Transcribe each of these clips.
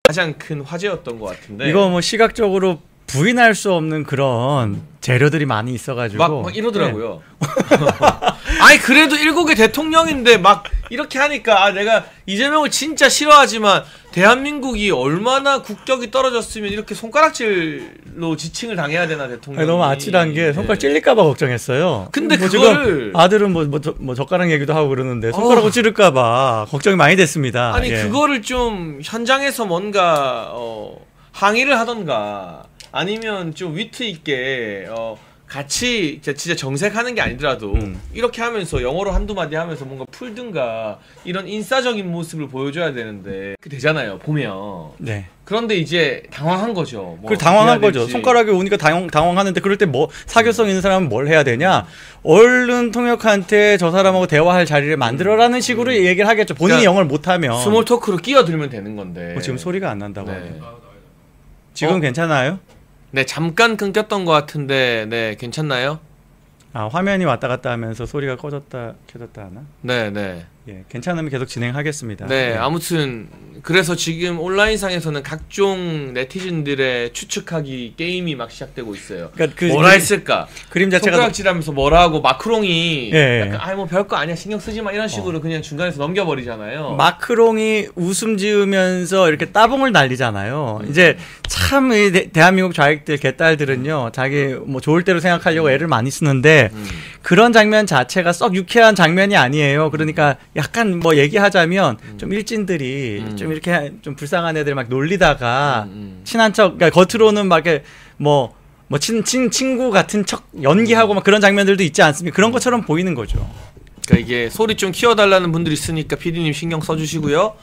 가장 큰 화제였던 것 같은데 이거 뭐 시각적으로 부인할 수 없는 그런 재료들이 많이 있어가지고 막 이러더라고요. 네. 아니 그래도 일국의 대통령인데 막 이렇게 하니까 내가 이재명을 진짜 싫어하지만 대한민국이 얼마나 국격이 떨어졌으면 이렇게 손가락질로 지칭을 당해야 되나 대통령이. 너무 아찔한 게 손가락 찔릴까봐 걱정했어요. 근데 뭐 그거를 아들은 뭐 젓가락 얘기도 하고 그러는데 손가락을 찌를까봐 걱정이 많이 됐습니다. 아니 그거를 좀 현장에서 뭔가 항의를 하던가 아니면 좀 위트 있게 같이 진짜 정색하는 게 아니더라도 이렇게 하면서 영어로 한두 마디 하면서 뭔가 풀든가 이런 인싸적인 모습을 보여줘야 되는데 그 되잖아요 보면. 네. 그런데 이제 당황한 거죠. 그 당황한 거죠. 손가락이 오니까 당황하는데 그럴 때 뭐 사교성 있는 사람은 뭘 해야 되냐? 얼른 통역한테 저 사람하고 대화할 자리를 만들어라는 식으로 얘기를 하겠죠. 본인이 그러니까 영어를 못하면 스몰 토크로 끼어들면 되는 건데. 지금 소리가 안 난다고. 네. 지금 괜찮아요? 네, 잠깐 끊겼던 것 같은데, 네, 괜찮나요? 아, 화면이 왔다 갔다 하면서 소리가 꺼졌다 켜졌다 하나? 네, 네. 예, 괜찮으면 계속 진행하겠습니다. 네, 네. 아무튼 그래서 지금 온라인상에서는 각종 네티즌들의 추측하기 게임이 막 시작되고 있어요. 그러니까 뭐라 했을까? 그림 자체가 손가락질하면서 뭐라 하고 마크롱이 예. 약간 뭐 별거 아니야 신경 쓰지 마 이런 식으로 그냥 중간에서 넘겨버리잖아요. 마크롱이 웃음 지으면서 이렇게 따봉을 날리잖아요. 이제 참 대한민국 좌익들 개딸들은요, 자기 뭐 좋을 대로 생각하려고 애를 많이 쓰는데 그런 장면 자체가 썩 유쾌한 장면이 아니에요. 그러니까 약간 뭐 얘기하자면 좀 일진들이 좀 이렇게 좀 불쌍한 애들 막 놀리다가 친한 척, 그러니까 겉으로는 막 이렇게 친구 같은 척 연기하고 막 그런 장면들도 있지 않습니까? 그런 것처럼 보이는 거죠. 그러니까 이게 소리 좀 키워달라는 분들이 있으니까 PD님 신경 써주시고요.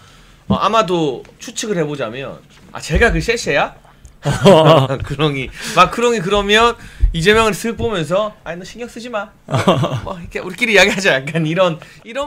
아마도 추측을 해보자면 제가 그 셰셰야? 마크롱이 그러면 이재명을 슥 보면서 너 신경 쓰지 마. 뭐 이렇게 우리끼리 이야기하자. 약간 이런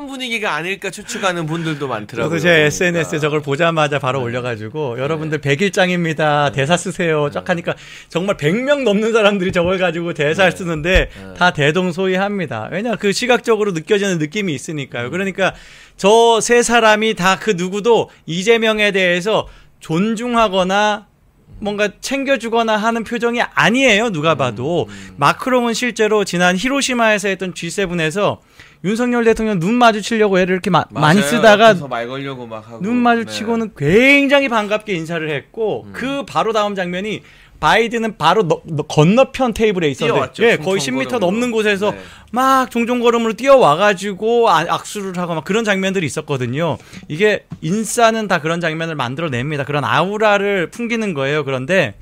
분위기가 아닐까 추측하는 분들도 많더라고요. 저도 제 SNS에 저걸 보자마자 바로 올려가지고 여러분들 100일장입니다. 대사 쓰세요. 쫙 하니까 정말 100명 넘는 사람들이 저걸 가지고 대사를 쓰는데 다 대동소이합니다. 왜냐 그 시각적으로 느껴지는 느낌이 있으니까요. 그러니까 저 세 사람이 다 그 누구도 이재명에 대해서 존중하거나 뭔가 챙겨주거나 하는 표정이 아니에요. 누가 봐도. 마크롱은 실제로 지난 히로시마에서 했던 G7에서 윤석열 대통령 눈 마주치려고 애를 이렇게 많이 쓰다가 말 걸려고 막 하고. 눈 마주치고는 굉장히 반갑게 인사를 했고 그 바로 다음 장면이 바이든은 바로 건너편 테이블에 있었는데 예, 거의 10m 넘는 곳에서 막 종종걸음으로 뛰어와가지고 악수를 하고 막 그런 장면들이 있었거든요. 이게 인싸는 다 그런 장면을 만들어냅니다. 그런 아우라를 풍기는 거예요. 그런데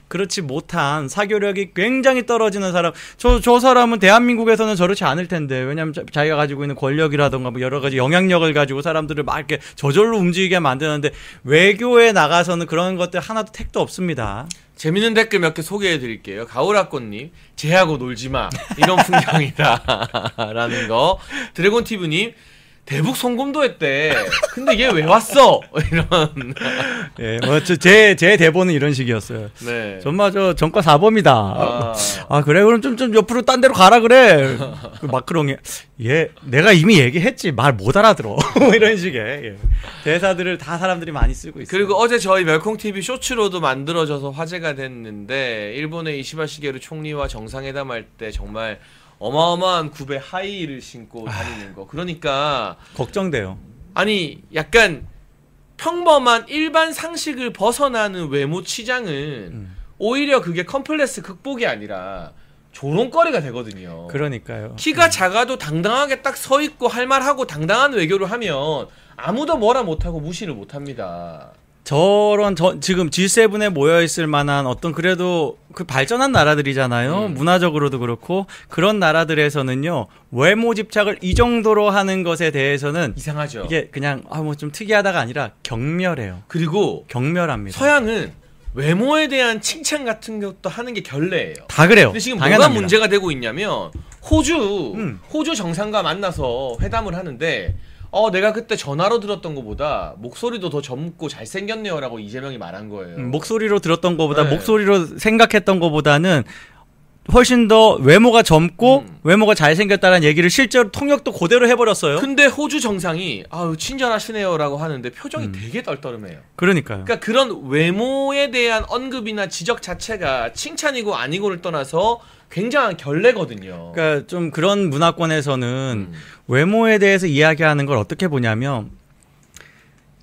그렇지 못한 사교력이 굉장히 떨어지는 사람, 저 사람은 대한민국에서는 저렇지 않을 텐데, 왜냐하면 자기가 가지고 있는 권력이라던가 뭐 여러 가지 영향력을 가지고 사람들을 막 이렇게 저절로 움직이게 만드는데 외교에 나가서는 그런 것들 하나도 택도 없습니다. 재밌는 댓글 몇 개 소개해 드릴게요. 가오라꽃님, 쟤하고 놀지마 이런 풍경이다 라는 거. 드래곤티브님, 대북 송금도 했대. 근데 얘 왜 왔어? 이런. 예, 뭐 제 대본은 이런 식이었어요. 네. 정말 전과 사범이다. 그래 그럼 좀 옆으로 딴 데로 가라 그래. 그 마크롱이 내가 이미 얘기했지 말 못 알아들어. 이런 식의 대사들을 다 사람들이 많이 쓰고 있어요. 그리고 어제 저희 멸콩 TV 쇼츠로도 만들어져서 화제가 됐는데 일본의 이시바 시게루 총리와 정상회담할 때 정말 어마어마한 굽에 하이힐을 신고 다니는 거. 그러니까 걱정돼요. 아니 약간 평범한 일반 상식을 벗어나는 외모 치장은 오히려 그게 컴플렉스 극복이 아니라 조롱거리가 되거든요. 그러니까요. 키가 작아도 당당하게 딱 서 있고 할 말하고 당당한 외교를 하면 아무도 뭐라 못하고 무시를 못합니다. 지금 G7에 모여있을 만한 어떤 그래도 그 발전한 나라들이잖아요. 문화적으로도 그렇고 그런 나라들에서는요 외모 집착을 이 정도로 하는 것에 대해서는 이상하죠. 이게 그냥 뭐 좀 특이하다가 아니라 경멸해요. 그리고 경멸합니다. 서양은 외모에 대한 칭찬 같은 것도 하는 게 결례예요. 다 그래요. 근데 지금 당연합니다. 뭐가 문제가 되고 있냐면 호주 정상과 만나서 회담을 하는데 내가 그때 전화로 들었던 것보다 목소리도 더 젊고 잘생겼네요 라고 이재명이 말한 거예요. 목소리로 들었던 것보다 목소리로 생각했던 것보다는 훨씬 더 외모가 젊고 외모가 잘생겼다는 얘기를 실제로 통역도 그대로 해버렸어요. 근데 호주 정상이 아유 친절하시네요라고 하는데 표정이 되게 떨떠름해요. 그러니까요. 그러니까 그런 외모에 대한 언급이나 지적 자체가 칭찬이고 아니고를 떠나서 굉장한 결례거든요. 그러니까 좀 그런 문화권에서는 외모에 대해서 이야기하는 걸 어떻게 보냐면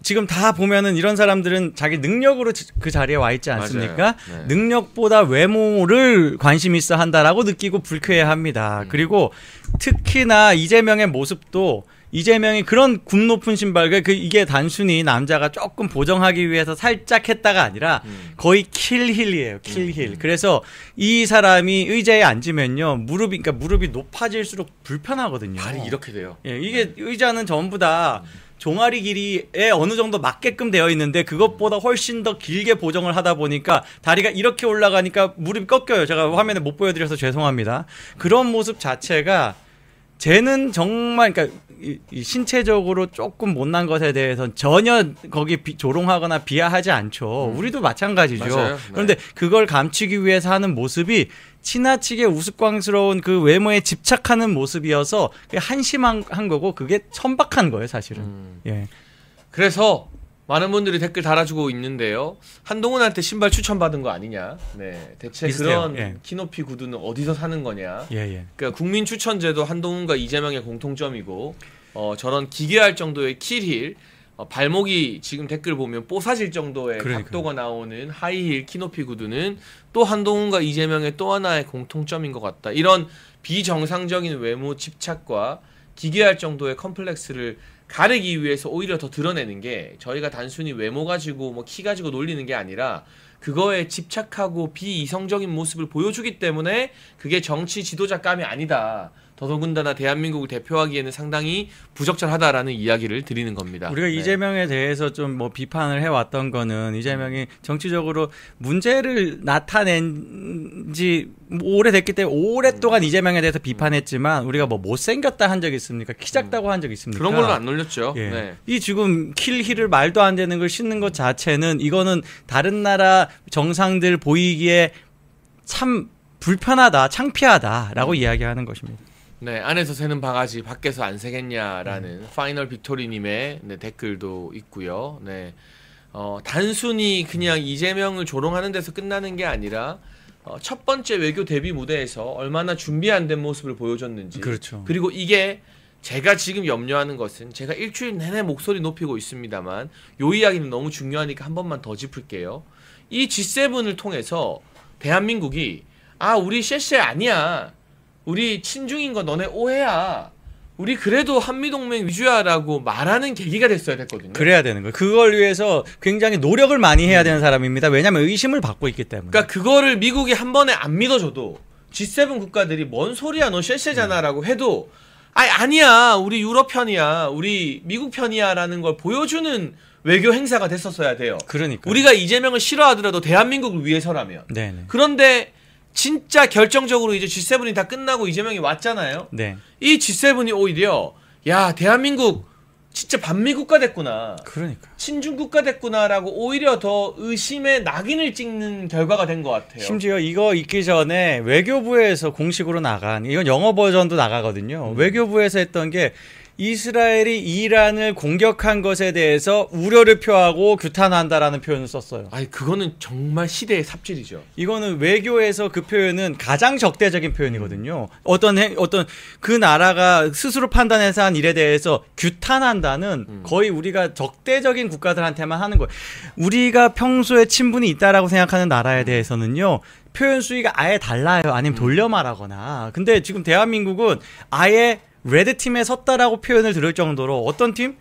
지금 다 보면은 이런 사람들은 자기 능력으로 그 자리에 와 있지 않습니까? 네. 능력보다 외모를 관심 있어 한다라고 느끼고 불쾌해합니다. 그리고 특히나 이재명의 모습도 이재명이 그런 굽 높은 신발, 이게 단순히 남자가 조금 보정하기 위해서 살짝 했다가 아니라 거의 킬힐이에요. 킬힐. 그래서 이 사람이 의자에 앉으면요 그러니까 무릎이 높아질수록 불편하거든요. 발이 이렇게 돼요. 예, 이게 의자는 전부 다 종아리 길이에 어느 정도 맞게끔 되어 있는데 그것보다 훨씬 더 길게 보정을 하다 보니까 다리가 이렇게 올라가니까 무릎이 꺾여요. 제가 화면에 못 보여드려서 죄송합니다. 그런 모습 자체가 쟤는 정말 그러니까 이 신체적으로 조금 못난 것에 대해서 전혀 거기 조롱하거나 비하하지 않죠. 우리도 마찬가지죠. 맞아요. 네. 그런데 그걸 감추기 위해서 하는 모습이 지나치게 우스꽝스러운 그 외모에 집착하는 모습이어서 한심한 거고 그게 천박한 거예요, 사실은. 예. 그래서 많은 분들이 댓글 달아주고 있는데요. 한동훈한테 신발 추천받은 거 아니냐. 네, 대체 비슷해요. 그런 키높이 구두는 어디서 사는 거냐. 그러니까 국민 추천제도 한동훈과 이재명의 공통점이고 저런 기괴할 정도의 킬힐, 발목이 지금 댓글 보면 뽀사질 정도의 각도가 나오는 하이힐 키높이 구두는 또 한동훈과 이재명의 또 하나의 공통점인 것 같다. 이런 비정상적인 외모 집착과 기괴할 정도의 컴플렉스를 가리기 위해서 오히려 더 드러내는 게 저희가 단순히 외모 가지고 뭐 키 가지고 놀리는 게 아니라 그거에 집착하고 비이성적인 모습을 보여주기 때문에 그게 정치 지도자감이 아니다. 더더군다나 대한민국을 대표하기에는 상당히 부적절하다라는 이야기를 드리는 겁니다. 우리가 이재명에 대해서 좀 뭐 비판을 해왔던 거는 이재명이 정치적으로 문제를 나타낸 지 오래됐기 때문에 오랫동안 이재명에 대해서 비판했지만 우리가 뭐 못생겼다 한 적 있습니까? 키 작다고 한 적 있습니까? 그런 걸로 안 놀렸죠. 예. 네. 이 지금 킬힐을 말도 안 되는 걸 신는 것 자체는 이거는 다른 나라 정상들 보이기에 참 불편하다, 창피하다라고 이야기하는 것입니다. 네, 안에서 새는 바가지 밖에서 안 새겠냐라는 파이널 빅토리님의 댓글도 있고요. 네, 단순히 그냥 이재명을 조롱하는 데서 끝나는 게 아니라 첫 번째 외교 데뷔 무대에서 얼마나 준비 안 된 모습을 보여줬는지. 그렇죠. 그리고 이게 제가 지금 염려하는 것은 제가 일주일 내내 목소리 높이고 있습니다만 요 이야기는 너무 중요하니까 한 번만 더 짚을게요. 이 G7을 통해서 대한민국이 우리 쎄쎄 아니야. 우리 친중인 거 너네 오해야. 우리 그래도 한미동맹 위주야라고 말하는 계기가 됐어야 됐거든요. 그래야 되는 거예요. 그걸 위해서 굉장히 노력을 많이 해야 되는 사람입니다. 왜냐하면 의심을 받고 있기 때문에. 그러니까 그거를 미국이 한 번에 안 믿어줘도 G7 국가들이 뭔 소리야 너 쎄쎄잖아라고 해도 아니야 우리 유럽 편이야 우리 미국 편이야라는 걸 보여주는 외교 행사가 됐었어야 돼요. 그러니까 우리가 이재명을 싫어하더라도 대한민국을 위해서라면. 네네. 그런데 진짜 결정적으로 이제 G7이 다 끝나고 이재명이 왔잖아요. 네. 이 G7이 오히려 야 대한민국 진짜 반미국가 됐구나. 그러니까. 친중국가 됐구나라고 오히려 더 의심의 낙인을 찍는 결과가 된 것 같아요. 심지어 이거 있기 전에 외교부에서 공식으로 나간 이건 영어 버전도 나가거든요. 외교부에서 했던 게 이스라엘이 이란을 공격한 것에 대해서 우려를 표하고 규탄한다라는 표현을 썼어요. 그거는 정말 시대의 삽질이죠. 이거는 외교에서 그 표현은 가장 적대적인 표현이거든요. 어떤 그 나라가 스스로 판단해서 한 일에 대해서 규탄한다는 거의 우리가 적대적인 국가들한테만 하는 거예요. 우리가 평소에 친분이 있다라고 생각하는 나라에 대해서는요. 표현 수위가 아예 달라요. 아니면 돌려 말하거나. 근데 지금 대한민국은 아예 레드팀에 섰다라고 표현을 들을 정도로 어떤 팀?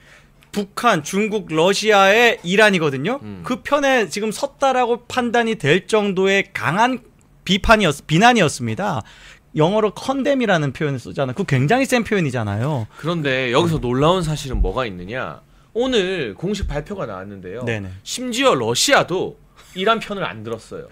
북한, 중국, 러시아의 이란이거든요. 그 편에 지금 섰다라고 판단이 될 정도의 강한 비난이었습니다. 영어로 컨뎀이라는 표현을 쓰잖아요. 그거 굉장히 센 표현이잖아요. 그런데 여기서 놀라운 사실은 뭐가 있느냐. 오늘 공식 발표가 나왔는데요. 네네. 심지어 러시아도 이란 편을 안 들었어요.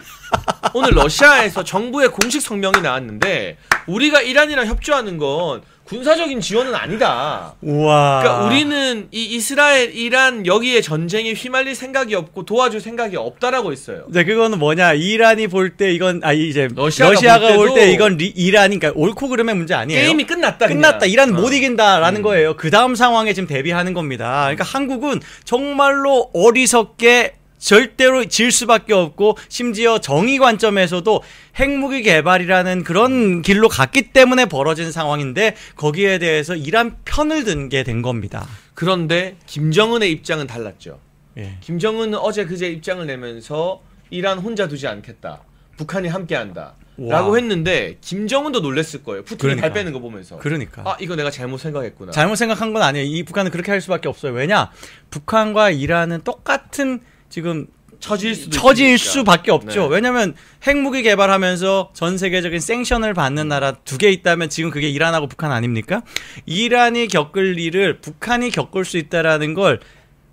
오늘 러시아에서 정부의 공식 성명이 나왔는데 우리가 이란이랑 협조하는 건 군사적인 지원은 아니다. 우와. 그러니까 우리는 이 이스라엘, 이란 여기에 전쟁에 휘말릴 생각이 없고 도와줄 생각이 없다라고 했어요. 네, 그거는 뭐냐? 이란이 볼 때 이건 이제 러시아가 볼 때 이건 이란이 그러니까 옳고 그름의 문제 아니에요. 게임이 끝났다. 이란 못 이긴다라는 거예요. 그 다음 상황에 지금 대비하는 겁니다. 그러니까 한국은 정말로 어리석게 절대로 질 수밖에 없고 심지어 정의 관점에서도 핵무기 개발이라는 그런 길로 갔기 때문에 벌어진 상황인데 거기에 대해서 이란 편을 든 게 된 겁니다. 그런데 김정은의 입장은 달랐죠. 예. 김정은은 어제 그제 입장을 내면서 이란 혼자 두지 않겠다. 북한이 함께한다. 라고 했는데 김정은도 놀랬을 거예요. 푸틴이 발 빼는 거 보면서. 그러니까. 아, 이거 내가 잘못 생각했구나. 잘못 생각한 건 아니에요. 이 북한은 그렇게 할 수밖에 없어요. 왜냐? 북한과 이란은 똑같은 지금 처질 수밖에 없죠. 네. 왜냐하면 핵무기 개발하면서 전 세계적인 생션을 받는 나라 2개 있다면 지금 그게 이란하고 북한 아닙니까? 이란이 겪을 일을 북한이 겪을 수 있다라는 걸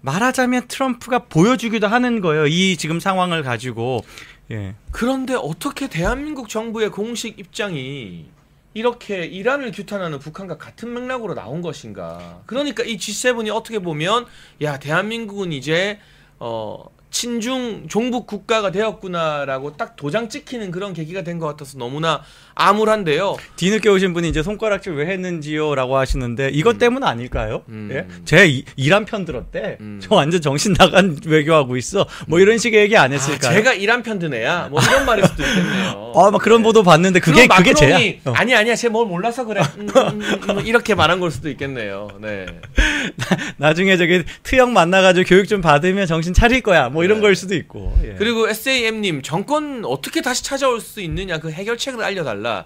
말하자면 트럼프가 보여주기도 하는 거예요. 이 지금 상황을 가지고. 예. 그런데 어떻게 대한민국 정부의 공식 입장이 이렇게 이란을 규탄하는 북한과 같은 맥락으로 나온 것인가? 그러니까 이 G7이 어떻게 보면 야, 대한민국은 이제 친중 종북 국가가 되었구나라고 딱 도장 찍히는 그런 계기가 된 것 같아서 너무나 암울한데요. 뒤늦게 오신 분이 이제 손가락질 왜 했는지요라고 하시는데 이것 때문 아닐까요? 예? 제 이란 편 들었대. 저 완전 정신 나간 외교하고 있어. 뭐 이런 식의 얘기 안 했을까요? 제가 이란 편 드네야. 뭐 이런 말일 수도 있겠네요. 막 그런 보도 봤는데 그게 제야. 아니야, 쟤 뭘 몰라서 그래. 뭐 이렇게 말한 걸 수도 있겠네요. 네. 나중에 저기 트형 만나가지고 교육 좀 받으면 정신 차릴 거야. 뭐 이런 걸 수도 있고. 예. 그리고 SAM님 정권 어떻게 다시 찾아올 수 있느냐 그 해결책을 알려달라.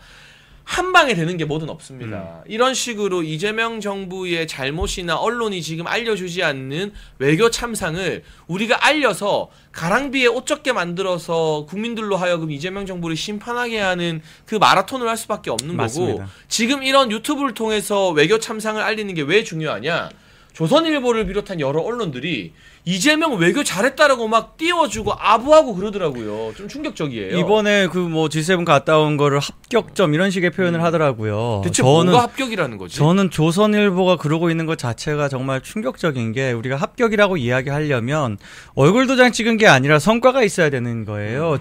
한 방에 되는 게 뭐든 없습니다. 이런 식으로 이재명 정부의 잘못이나 언론이 지금 알려주지 않는 외교 참상을 우리가 알려서 가랑비에 옷 젖게 만들어서 국민들로 하여금 이재명 정부를 심판하게 하는 그 마라톤을 할 수밖에 없는 맞습니다. 거고 지금 이런 유튜브를 통해서 외교 참상을 알리는 게 왜 중요하냐. 조선일보를 비롯한 여러 언론들이 이재명 외교 잘했다라고 막 띄워주고 아부하고 그러더라고요. 좀 충격적이에요. 이번에 그 뭐 G7 갔다 온 거를 합격점 이런 식의 표현을 하더라고요. 대체 뭐가 합격이라는 거지? 저는 조선일보가 그러고 있는 것 자체가 정말 충격적인 게 우리가 합격이라고 이야기하려면 얼굴 도장 찍은 게 아니라 성과가 있어야 되는 거예요.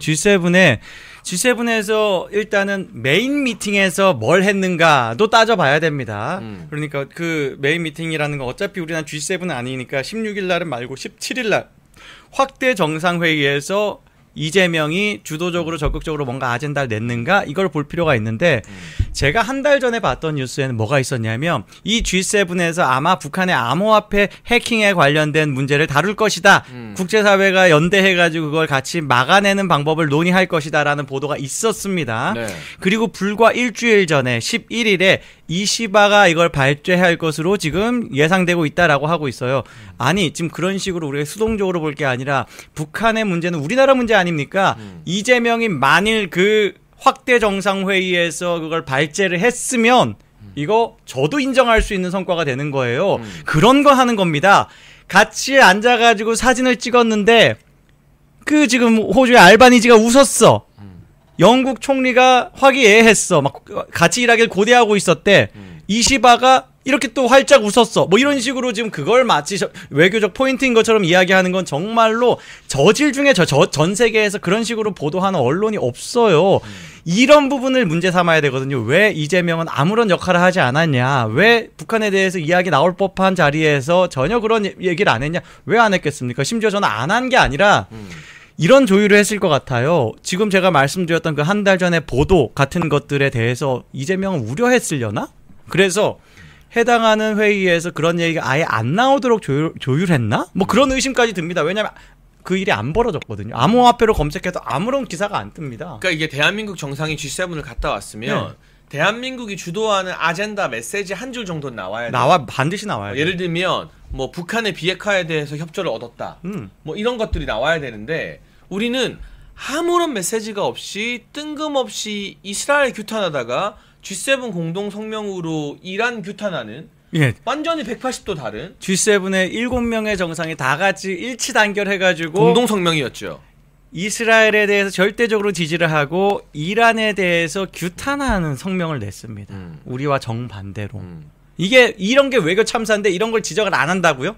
G7에서 일단은 메인 미팅에서 뭘 했는가도 따져봐야 됩니다. 그러니까 그 메인 미팅이라는 건 어차피 우리는 G7은 아니니까 16일 날은 말고 17일 날 확대 정상회의에서 이재명이 주도적으로 적극적으로 뭔가 아젠다를 냈는가 이걸 볼 필요가 있는데 제가 한 달 전에 봤던 뉴스에는 뭐가 있었냐면 이 G7에서 아마 북한의 암호화폐 해킹에 관련된 문제를 다룰 것이다. 국제사회가 연대해가지고 그걸 같이 막아내는 방법을 논의할 것이다 라는 보도가 있었습니다. 네. 그리고 불과 일주일 전에 11일에 이시바가 이걸 발제할 것으로 지금 예상되고 있다라고 하고 있어요. 아니 지금 그런 식으로 우리가 수동적으로 볼 게 아니라 북한의 문제는 우리나라 문제 아닙니까? 이재명이 만일 그 확대 정상회의에서 그걸 발제를 했으면 이거 저도 인정할 수 있는 성과가 되는 거예요. 그런 거 하는 겁니다. 같이 앉아가지고 사진을 찍었는데 그 지금 호주의 알바니지가 웃었어. 영국 총리가 화기애애했어. 막 같이 일하길 고대하고 있었대. 이시바가 이렇게 또 활짝 웃었어. 뭐 이런 식으로 지금 그걸 마치 외교적 포인트인 것처럼 이야기하는 건 정말로 저질 중에 전 세계에서 그런 식으로 보도하는 언론이 없어요. 이런 부분을 문제 삼아야 되거든요. 왜 이재명은 아무런 역할을 하지 않았냐. 왜 북한에 대해서 이야기 나올 법한 자리에서 전혀 그런 얘기를 안 했냐. 왜 안 했겠습니까? 심지어 저는 안 한 게 아니라 이런 조율을 했을 것 같아요. 지금 제가 말씀드렸던 그 한 달 전에 보도 같은 것들에 대해서 이재명은 우려했으려나? 그래서 해당하는 회의에서 그런 얘기가 아예 안 나오도록 조율했나? 뭐 그런 의심까지 듭니다. 왜냐하면 그 일이 안 벌어졌거든요. 암호화폐로 검색해도 아무런 기사가 안 뜹니다. 그러니까 이게 대한민국 정상이 G7을 갔다 왔으면 대한민국이 주도하는 아젠다 메시지 한 줄 정도는 나와야 돼요. 반드시 나와야 돼요. 예를 들면 뭐 북한의 비핵화에 대해서 협조를 얻었다. 뭐 이런 것들이 나와야 되는데 우리는 아무런 메시지가 없이 뜬금없이 이스라엘 규탄하다가 G7 공동 성명으로 이란 규탄하는 완전히 180도 다른 G7의 7명의 정상이 다 같이 일치 단결해가지고 공동 성명이었죠. 이스라엘에 대해서 절대적으로 지지를 하고 이란에 대해서 규탄하는 성명을 냈습니다. 우리와 정반대로. 이게 이런 게 외교 참사인데 이런 걸 지적을 안 한다고요?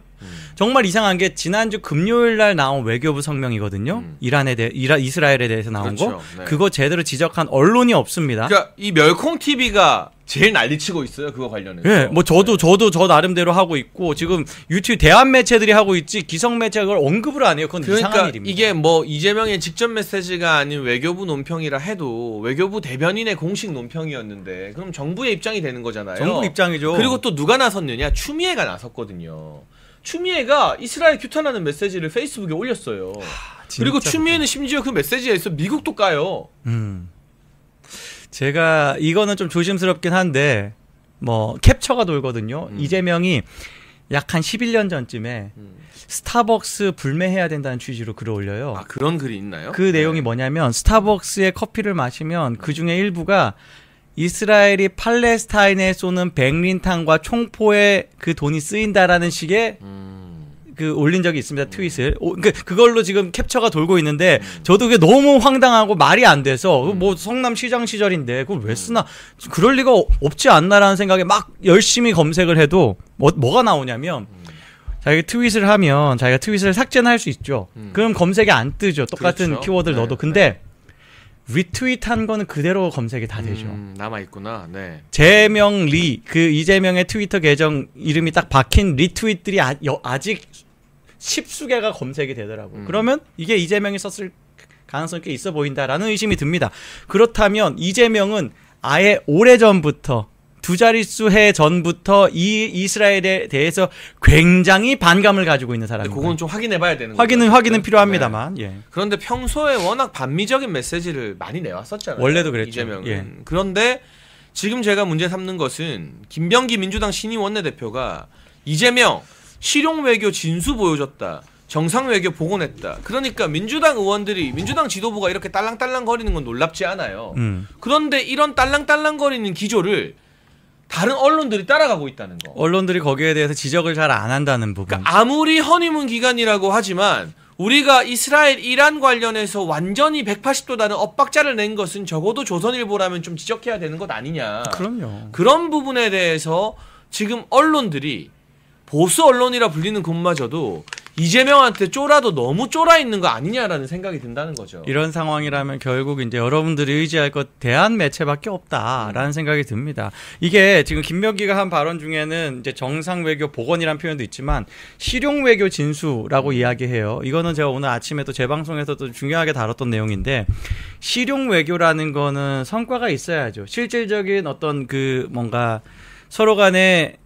정말 이상한 게 지난주 금요일 날 나온 외교부 성명이거든요. 이스라엘에 대해서 나온 그렇죠. 거. 네. 그거 제대로 지적한 언론이 없습니다. 그러니까 이 멸콩 TV가 제일 난리치고 있어요. 그거 관련해서. 예, 뭐 저도 저 나름대로 하고 있고 지금 유튜브 대한 매체들이 하고 있지 기성 매체가 그걸 언급을 안 해요. 그건 그러니까 이상한 일입니다. 이게 뭐 이재명의 직접 메시지가 아닌 외교부 논평이라 해도 외교부 대변인의 공식 논평이었는데 그럼 정부의 입장이 되는 거잖아요. 정부 입장이죠. 그리고 또 누가 나섰느냐? 추미애가 나섰거든요. 추미애가 이스라엘 규탄하는 메시지를 페이스북에 올렸어요. 그리고 추미애는 심지어 그 메시지에서 미국도 까요. 제가 이거는 좀 조심스럽긴 한데 뭐 캡처가 돌거든요. 이재명이 약 한 11년 전쯤에 스타벅스 불매해야 된다는 취지로 글을 올려요. 아, 그런 글이 있나요? 그 내용이 뭐냐면 스타벅스의 커피를 마시면 그 중에 일부가 이스라엘이 팔레스타인에 쏘는 백린탄과 총포에 그 돈이 쓰인다라는 식의 그 올린 적이 있습니다. 트윗을. 그걸로 지금 캡처가 돌고 있는데 저도 그게 너무 황당하고 말이 안 돼서 뭐 성남시장 시절인데 그걸 왜 쓰나 그럴 리가 없지 않나라는 생각에 막 열심히 검색을 해도 뭐가 나오냐면 자기가 트윗을 하면 자기가 트윗을 삭제는 할 수 있죠. 그럼 검색이 안 뜨죠. 똑같은 그렇죠. 키워드를 넣어도. 근데 리트윗한 거는 그대로 검색이 다 되죠. 남아있구나. 네. 재명 리, 그 이재명의 트위터 계정 이름이 딱 박힌 리트윗들이 아직 10수개가 검색이 되더라고요. 그러면 이게 이재명이 썼을 가능성이 꽤 있어 보인다라는 의심이 듭니다. 그렇다면 이재명은 아예 오래전부터 두 자릿수 해 전부터 이 이스라엘에 대해서 굉장히 반감을 가지고 있는 사람입니다. 그건 좀 확인해봐야 되는 거죠. 확인은 필요합니다만. 네. 예. 그런데 평소에 워낙 반미적인 메시지를 많이 내왔었잖아요. 원래도 그랬죠. 이재명은. 예. 그런데 지금 제가 문제 삼는 것은 김병기 민주당 신임 원내대표가 이재명 실용 외교 진수 보여줬다. 정상 외교 복원했다. 그러니까 민주당 의원들이 민주당 지도부가 이렇게 딸랑딸랑거리는 건 놀랍지 않아요. 그런데 이런 딸랑딸랑거리는 기조를 다른 언론들이 따라가고 있다는 거. 언론들이 거기에 대해서 지적을 잘 안 한다는 부분. 그러니까 아무리 허니문 기간이라고 하지만 우리가 이스라엘 이란 관련해서 완전히 180도 다른 엇박자를 낸 것은 적어도 조선일보라면 좀 지적해야 되는 것 아니냐. 그럼요. 그런 부분에 대해서 지금 언론들이 보수 언론이라 불리는 것마저도 이재명한테 쫄아도 너무 쫄아 있는 거 아니냐라는 생각이 든다는 거죠. 이런 상황이라면 결국 이제 여러분들이 의지할 것 대한 매체밖에 없다라는 생각이 듭니다. 이게 지금 김명기가 한 발언 중에는 이제 정상 외교 복원이라는 표현도 있지만 실용 외교 진수라고 이야기해요. 이거는 제가 오늘 아침에 또 재방송에서도 중요하게 다뤘던 내용인데 실용 외교라는 거는 성과가 있어야죠. 실질적인 어떤 그 뭔가 서로 간에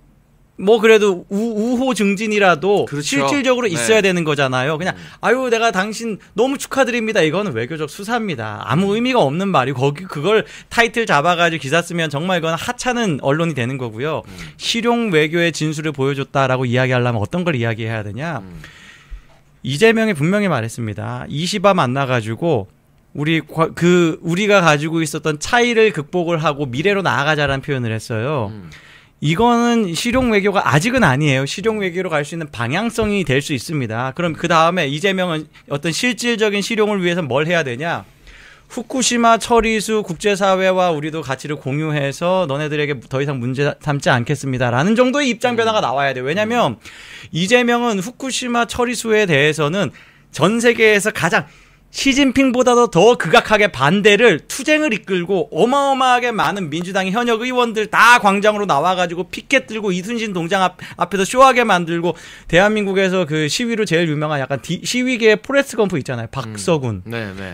뭐 그래도 우호 증진이라도 그렇죠. 실질적으로 있어야 되는 거잖아요. 그냥 아유 내가 당신 너무 축하드립니다. 이거는 외교적 수사입니다. 아무 의미가 없는 말이고 그걸 타이틀 잡아가지고 기사 쓰면 정말 이건 하찮은 언론이 되는 거고요. 실용 외교의 진수를 보여줬다라고 이야기하려면 어떤 걸 이야기해야 되냐. 이재명이 분명히 말했습니다. 이시바 만나가지고 우리가 가지고 있었던 차이를 극복을 하고 미래로 나아가자라는 표현을 했어요. 이거는 실용 외교가 아직은 아니에요. 실용 외교로 갈 수 있는 방향성이 될 수 있습니다. 그럼 그 다음에 이재명은 어떤 실질적인 실용을 위해서 뭘 해야 되냐? 후쿠시마 처리수 국제사회와 우리도 가치를 공유해서 너네들에게 더 이상 문제 삼지 않겠습니다라는 정도의 입장 변화가 나와야 돼요. 왜냐하면 이재명은 후쿠시마 처리수에 대해서는 전 세계에서 가장 시진핑보다도 더 극악하게 반대를 투쟁을 이끌고 어마어마하게 많은 민주당의 현역 의원들 다 광장으로 나와가지고 피켓 들고 이순신 동장 앞에서 쇼하게 만들고 대한민국에서 그 시위로 제일 유명한 약간 시위계의 포레스트 검프 있잖아요. 박서군.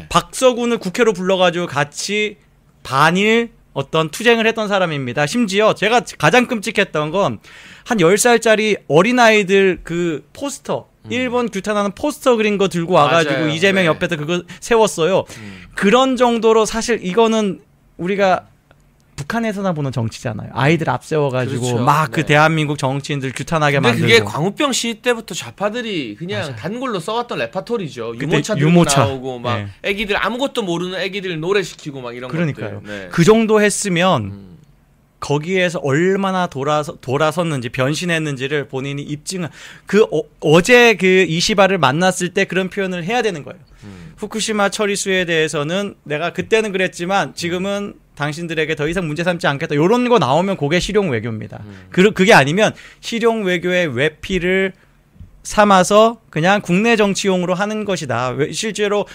박서군을 국회로 불러가지고 같이 반일 어떤 투쟁을 했던 사람입니다. 심지어 제가 가장 끔찍했던 건 한 10살짜리 어린아이들 그 포스터 일본 규탄하는 포스터 그린 거 들고 와가지고 맞아요. 이재명 옆에서 그거 세웠어요. 그런 정도로 사실 이거는 우리가 북한에서나 보는 정치잖아요. 아이들 앞세워가지고 그렇죠. 막 그 대한민국 정치인들 규탄하게 만들고. 그게 광우병 시위 때부터 좌파들이 그냥 맞아. 단골로 써왔던 레파토리죠. 유모차 나오고 막 애기들 아무것도 모르는 애기들 노래시키고 막 이런 그러니까요. 것들. 그 정도 했으면 거기에서 얼마나 돌아섰는지 변신했는지를 본인이 입증한 어제 그 이시바를 만났을 때 그런 표현을 해야 되는 거예요. 후쿠시마 처리수에 대해서는 내가 그때는 그랬지만 지금은 당신들에게 더 이상 문제 삼지 않겠다. 이런 거 나오면 그게 실용 외교입니다. 그게 아니면 실용 외교의 외피를 삼아서 그냥 국내 정치용으로 하는 것이다. 실제로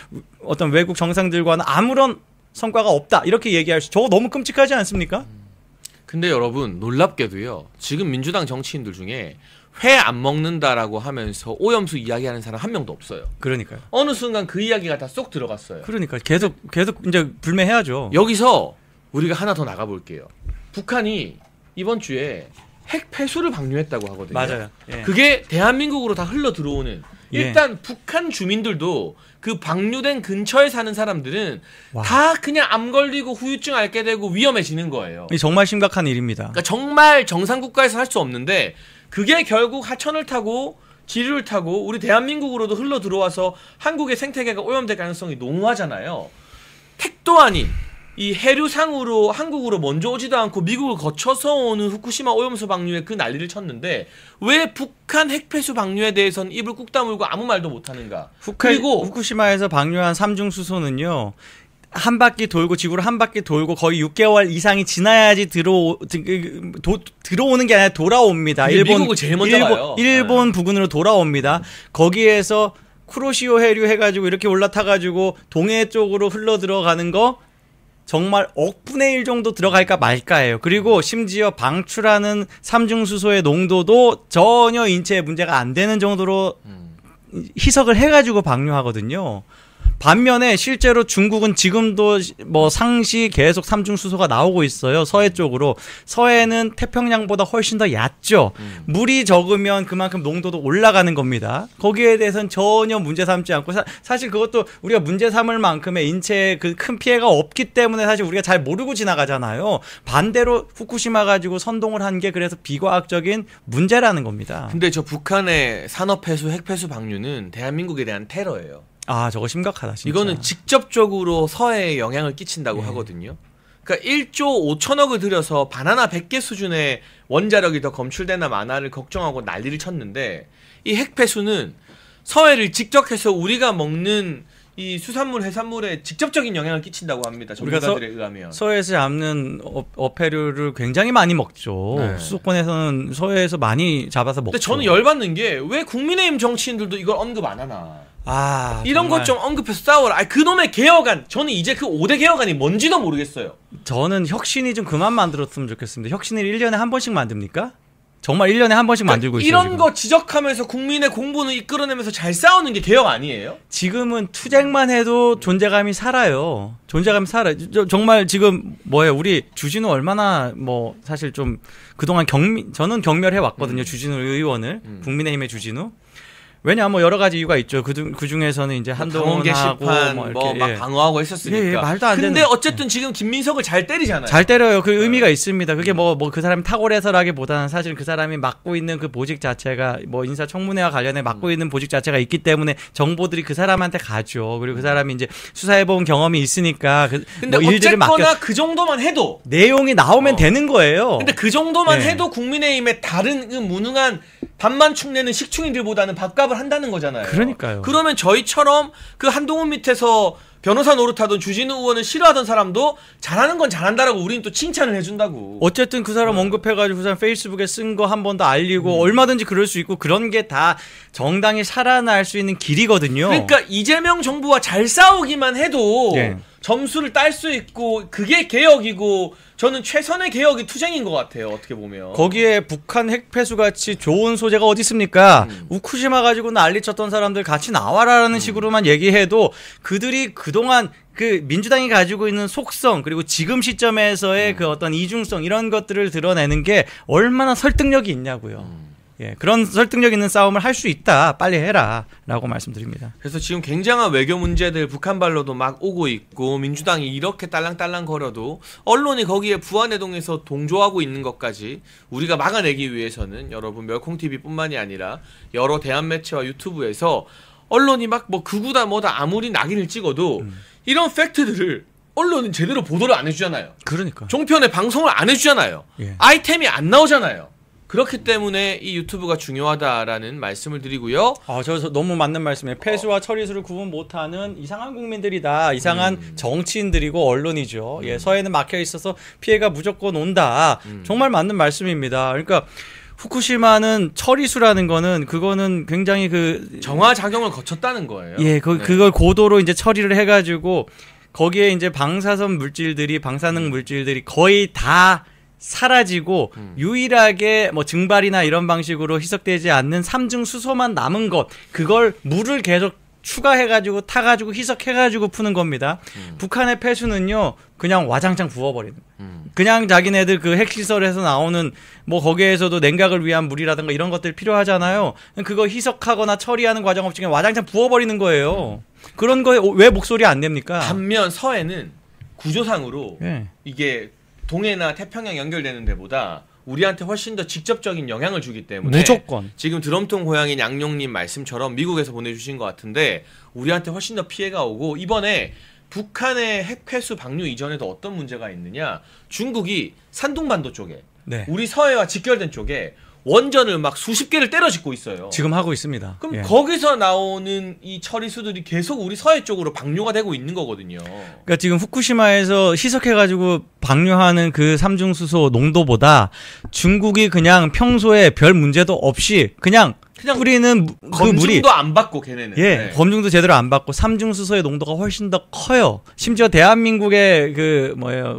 어떤 외국 정상들과는 아무런 성과가 없다. 이렇게 얘기할 수, 저거 너무 끔찍하지 않습니까? 근데 여러분 놀랍게도요. 지금 민주당 정치인들 중에 회 안 먹는다라고 하면서 오염수 이야기하는 사람 한 명도 없어요. 그러니까요. 어느 순간 그 이야기가 다 쏙 들어갔어요. 그러니까 계속 이제 불매해야죠. 여기서 우리가 하나 더 나가볼게요. 북한이 이번 주에 핵 폐수를 방류했다고 하거든요. 맞아요. 예. 그게 대한민국으로 다 흘러 들어오는. 예. 일단 북한 주민들도 그 방류된 근처에 사는 사람들은 다 그냥 암 걸리고 후유증 앓게 되고 위험해지는 거예요. 정말 심각한 일입니다. 그러니까 정말 정상 국가에서 할 수 없는데 그게 결국 하천을 타고 지류를 타고 우리 대한민국으로도 흘러 들어와서 한국의 생태계가 오염될 가능성이 농후하잖아요. 택도 아닌 이 해류상으로 한국으로 먼저 오지도 않고 미국을 거쳐서 오는 후쿠시마 오염수 방류에 그 난리를 쳤는데 왜 북한 핵폐수 방류에 대해서는 입을 꾹 다물고 아무 말도 못하는가. 그리고 후쿠시마에서 방류한 삼중수소는요. 한 바퀴 돌고 지구를 한 바퀴 돌고 거의 6개월 이상이 지나야지 들어오는 게 아니라 돌아옵니다. 미국을 제일 먼저 가요. 일본 부근으로 돌아옵니다. 거기에서 쿠로시오 해류 해가지고 이렇게 올라타가지고 동해 쪽으로 흘러 들어가는 거 정말 억분의 1 정도 들어갈까 말까예요. 그리고 심지어 방출하는 삼중수소의 농도도 전혀 인체에 문제가 안 되는 정도로 희석을 해가지고 방류하거든요. 반면에 실제로 중국은 지금도 뭐 상시 계속 삼중수소가 나오고 있어요. 서해 쪽으로. 서해는 태평양보다 훨씬 더 얕죠. 물이 적으면 그만큼 농도도 올라가는 겁니다. 거기에 대해서는 전혀 문제 삼지 않고 사실 그것도 우리가 문제 삼을 만큼의 인체에 그 큰 피해가 없기 때문에 사실 우리가 잘 모르고 지나가잖아요. 반대로 후쿠시마 가지고 선동을 한 게 그래서 비과학적인 문제라는 겁니다. 근데 저 북한의 산업폐수, 핵폐수 방류는 대한민국에 대한 테러예요. 아, 저거 심각하다, 진짜. 이거는 직접적으로 서해에 영향을 끼친다고 하거든요. 그러니까 1조 5천억을 들여서 바나나 100개 수준의 원자력이 더 검출되나 마나를 걱정하고 난리를 쳤는데 이 핵폐수는 서해를 직격해서 우리가 먹는 이 수산물, 해산물에 직접적인 영향을 끼친다고 합니다. 전문가들에 의하면. 서해에서 잡는 어패류를 굉장히 많이 먹죠. 네. 수도권에서는 서해에서 많이 잡아서 먹죠. 근데 저는 열받는 게 왜 국민의힘 정치인들도 이걸 언급 안 하나. 이런 것 좀 언급해서 싸워라. 그놈의 개혁안. 저는 이제 그 5대 개혁안이 뭔지도 모르겠어요. 저는 혁신이 좀 그만 만들었으면 좋겠습니다. 혁신을 1년에 한 번씩 만듭니까? 정말 1년에 한 번씩 만들고 있어요. 이런 거 지적하면서 국민의 공분을 이끌어내면서 잘 싸우는 게 개혁 아니에요? 지금은 투쟁만 해도 존재감이 살아요. 존재감이 살아요. 정말 지금 뭐예요? 우리 주진우 얼마나 뭐 사실 좀 그동안 저는 경멸해 왔거든요. 주진우 의원을. 국민의힘의 주진우. 왜냐 뭐 여러 가지 이유가 있죠. 그 중에서는 이제 한동훈하고 게시판 막 방어하고 했었으니까. 말도 안 되는. 근데 어쨌든 지금 김민석을 잘 때리잖아요. 잘 때려요. 그 의미가 있습니다. 그게 뭐 그 사람이 탁월해서라기보다는 사실 그 사람이 맡고 있는 그 보직 자체가 뭐 인사청문회와 관련해 맡고 있는 보직 자체가 있기 때문에 정보들이 그 사람한테 가죠. 그리고 그 사람이 이제 수사해본 경험이 있으니까 근데 뭐 일들을 어쨌거나 그 정도만 해도 내용이 나오면 되는 거예요. 근데 그 정도만 해도 국민의힘의 다른 그 무능한 밥만 축내는 식충인들보다는 밥값을 한다는 거잖아요. 그러니까요. 그러면 저희처럼 그 한동훈 밑에서 변호사 노릇하던 주진우 의원을 싫어하던 사람도 잘하는 건 잘한다라고 우리는 또 칭찬을 해준다고. 어쨌든 그 사람 언급해가지고 그 사람 페이스북에 쓴 거 한 번 더 알리고 얼마든지 그럴 수 있고 그런 게 다 정당이 살아날 수 있는 길이거든요. 그러니까 이재명 정부와 잘 싸우기만 해도 점수를 딸 수 있고 그게 개혁이고 저는 최선의 개혁이 투쟁인 것 같아요. 어떻게 보면. 거기에 북한 핵폐수 같이 좋은 소재가 어디 있습니까? 후쿠시마 가지고 난리쳤던 사람들 같이 나와라라는 식으로만 얘기해도 그들이 그동안 그 민주당이 가지고 있는 속성 그리고 지금 시점에서의 그 어떤 이중성 이런 것들을 드러내는 게 얼마나 설득력이 있냐고요. 그런 설득력 있는 싸움을 할 수 있다. 빨리 해라. 라고 말씀드립니다. 그래서 지금 굉장한 외교 문제들 북한발로도 막 오고 있고 민주당이 이렇게 딸랑딸랑 거려도 언론이 거기에 부안해동에서 동조하고 있는 것까지 우리가 막아내기 위해서는 여러분 멸콩TV뿐만이 아니라 여러 대한매체와 유튜브에서 언론이 막 뭐 극우다 뭐다 아무리 낙인을 찍어도 이런 팩트들을 언론은 제대로 보도를 안 해주잖아요. 그러니까. 종편에 방송을 안 해주잖아요. 예. 아이템이 안 나오잖아요. 그렇기 때문에 이 유튜브가 중요하다라는 말씀을 드리고요. 저 너무 맞는 말씀이에요. 폐수와 처리수를 구분 못하는 이상한 국민들이다. 이상한 정치인들이고 언론이죠. 예, 서해는 막혀 있어서 피해가 무조건 온다. 정말 맞는 말씀입니다. 그러니까 후쿠시마는 처리수라는 거는 그거는 굉장히 정화 작용을 거쳤다는 거예요. 예, 그걸 고도로 이제 처리를 해가지고 거기에 이제 방사선 물질들이 방사능 물질들이 거의 다 사라지고 유일하게 뭐 증발이나 이런 방식으로 희석되지 않는 삼중 수소만 남은 것, 그걸 물을 계속 추가해가지고 타가지고 희석해가지고 푸는 겁니다. 북한의 폐수는요 그냥 와장창 부어버리는 그냥 자기네들 그 핵시설에서 나오는 뭐 거기에서도 냉각을 위한 물이라든가 이런 것들 필요하잖아요. 그거 희석하거나 처리하는 과정 없이 그냥 와장창 부어버리는 거예요. 그런 거에 왜 목소리 안 냅니까? 반면 서해는 구조상으로 이게 동해나 태평양 연결되는 데보다 우리한테 훨씬 더 직접적인 영향을 주기 때문에 무조건 지금 드럼통 고양인 양용님 말씀처럼 미국에서 보내주신 것 같은데 우리한테 훨씬 더 피해가 오고, 이번에 북한의 핵회수 방류 이전에도 어떤 문제가 있느냐, 중국이 산둥반도 쪽에 우리 서해와 직결된 쪽에 원전을 막 수십 개를 때려 짓고 있어요. 지금 하고 있습니다. 그럼 거기서 나오는 이 처리수들이 계속 우리 서해 쪽으로 방류가 되고 있는 거거든요. 그러니까 지금 후쿠시마에서 희석해가지고 방류하는 그 삼중수소 농도보다 중국이 그냥 평소에 별 문제도 없이 그냥 뿌리는 그 물이 검증도 안 받고 걔네는 검증도 제대로 안 받고 삼중수소의 농도가 훨씬 더 커요. 심지어 대한민국의 그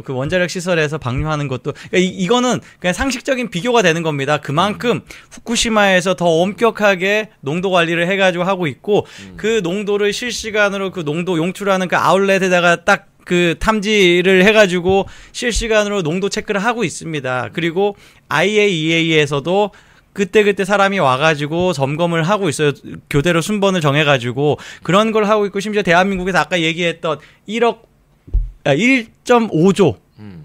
원자력 시설에서 방류하는 것도, 그러니까 이거는 그냥 상식적인 비교가 되는 겁니다. 그만큼 후쿠시마에서 더 엄격하게 농도 관리를 해가지고 하고 있고 그 농도를 실시간으로 그 농도 용출하는 그 아울렛에다가 딱 그 탐지를 해가지고 실시간으로 농도 체크를 하고 있습니다. 그리고 IAEA에서도 그때 사람이 와가지고 점검을 하고 있어요. 교대로 순번을 정해가지고 그런 걸 하고 있고, 심지어 대한민국에서 아까 얘기했던 1.5조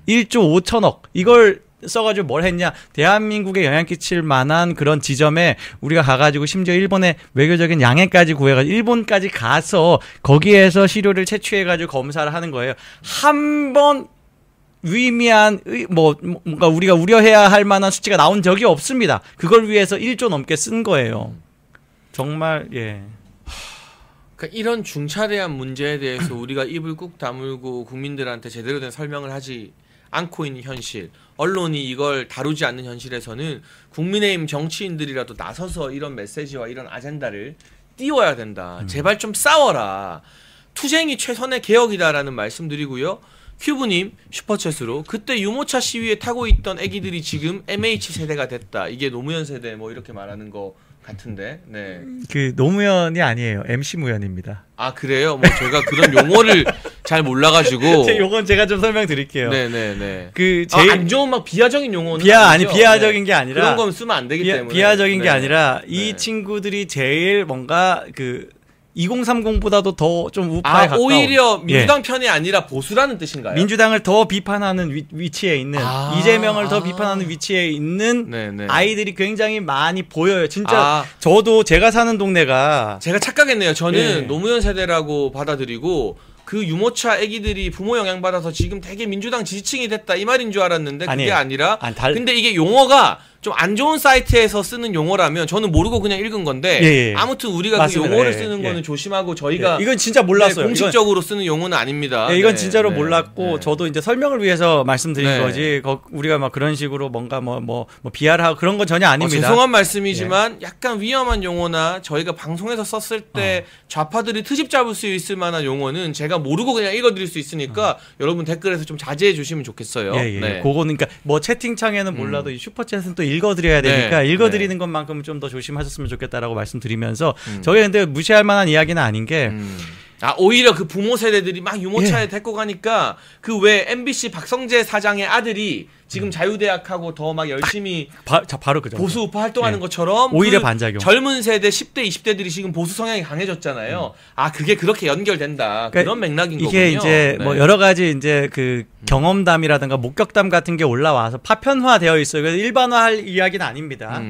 1조 5천억 이걸 써가지고 뭘 했냐, 대한민국에 영향 끼칠 만한 그런 지점에 우리가 가가지고 심지어 일본의 외교적인 양해까지 구해가지고 일본까지 가서 거기에서 시료를 채취해가지고 검사를 하는 거예요. 한 번 유의미한 뭔가 우리가 우려해야 할 만한 수치가 나온 적이 없습니다. 그걸 위해서 1조 넘게 쓴 거예요. 정말 그러니까 이런 중차대한 문제에 대해서 우리가 입을 꾹 다물고 국민들한테 제대로 된 설명을 하지 않고 있는 현실, 언론이 이걸 다루지 않는 현실에서는 국민의힘 정치인들이라도 나서서 이런 메시지와 이런 아젠다를 띄워야 된다. 제발 좀 싸워라. 투쟁이 최선의 개혁이다라는 말씀드리고요. 큐브님 슈퍼챗으로 그때 유모차 시위에 타고 있던 애기들이 지금 MH 세대가 됐다. 이게 노무현 세대 뭐 이렇게 말하는 거 같은데. 그 노무현이 아니에요. MC 무현입니다. 아 그래요? 뭐 제가 그런 용어를 잘 몰라가지고. 요건 제가 좀 설명드릴게요. 네네네. 안 좋은 막 비하적인 용어는 비하적인 게 아니라 그런 건 쓰면 안 되기 때문에. 비하적인 게 아니라 이 친구들이 제일 뭔가 2030보다도 더 좀 우파에 가까운. 오히려 민주당 편이 아니라 보수라는 뜻인가요? 민주당을 더 비판하는 위치에 있는, 이재명을 더 비판하는 위치에 있는 아이들이 굉장히 많이 보여요. 진짜 저도 제가 사는 동네가, 제가 착각했네요. 저는 노무현 세대라고 받아들이고 그 유모차 애기들이 부모 영향받아서 지금 되게 민주당 지지층이 됐다 이 말인 줄 알았는데 그게 아니라 근데 이게 용어가 좀 안 좋은 사이트에서 쓰는 용어라면 저는 모르고 그냥 읽은 건데 아무튼 우리가 맞습니다. 그 용어를 쓰는 거는 조심하고 저희가 이건 진짜 몰랐어요. 공식적으로 쓰는 용어는 아닙니다. 이건 진짜로 몰랐고 저도 이제 설명을 위해서 말씀드린 거지. 우리가 막 그런 식으로 뭔가 뭐 비하를 하고 그런 건 전혀 아닙니다. 죄송한 말씀이지만 약간 위험한 용어나 저희가 방송에서 썼을 때 좌파들이 트집 잡을 수 있을 만한 용어는 제가 모르고 그냥 읽어드릴 수 있으니까 여러분 댓글에서 좀 자제해 주시면 좋겠어요. 그거는 그러니까 뭐 채팅창에는 몰라도 이 슈퍼챗은 또 읽어드려야 되니까 읽어드리는 것만큼은 좀 더 조심하셨으면 좋겠다라고 말씀드리면서 저게 근데 무시할 만한 이야기는 아닌 게 오히려 그 부모 세대들이 막 유모차에 데리고 가니까 그 왜 MBC 박성재 사장의 아들이 지금 자유대학하고 더 막 열심히 바로 그죠. 보수 우파 활동하는 것처럼 오히려 그 반작용. 젊은 세대 10대 20대들이 지금 보수 성향이 강해졌잖아요. 그게 그렇게 연결된다. 그러니까 그런 맥락인 이게 거군요. 이게 이제 뭐 여러 가지 이제 그 경험담이라든가 목격담 같은 게 올라와서 파편화되어 있어요. 그래서 일반화할 이야기는 아닙니다.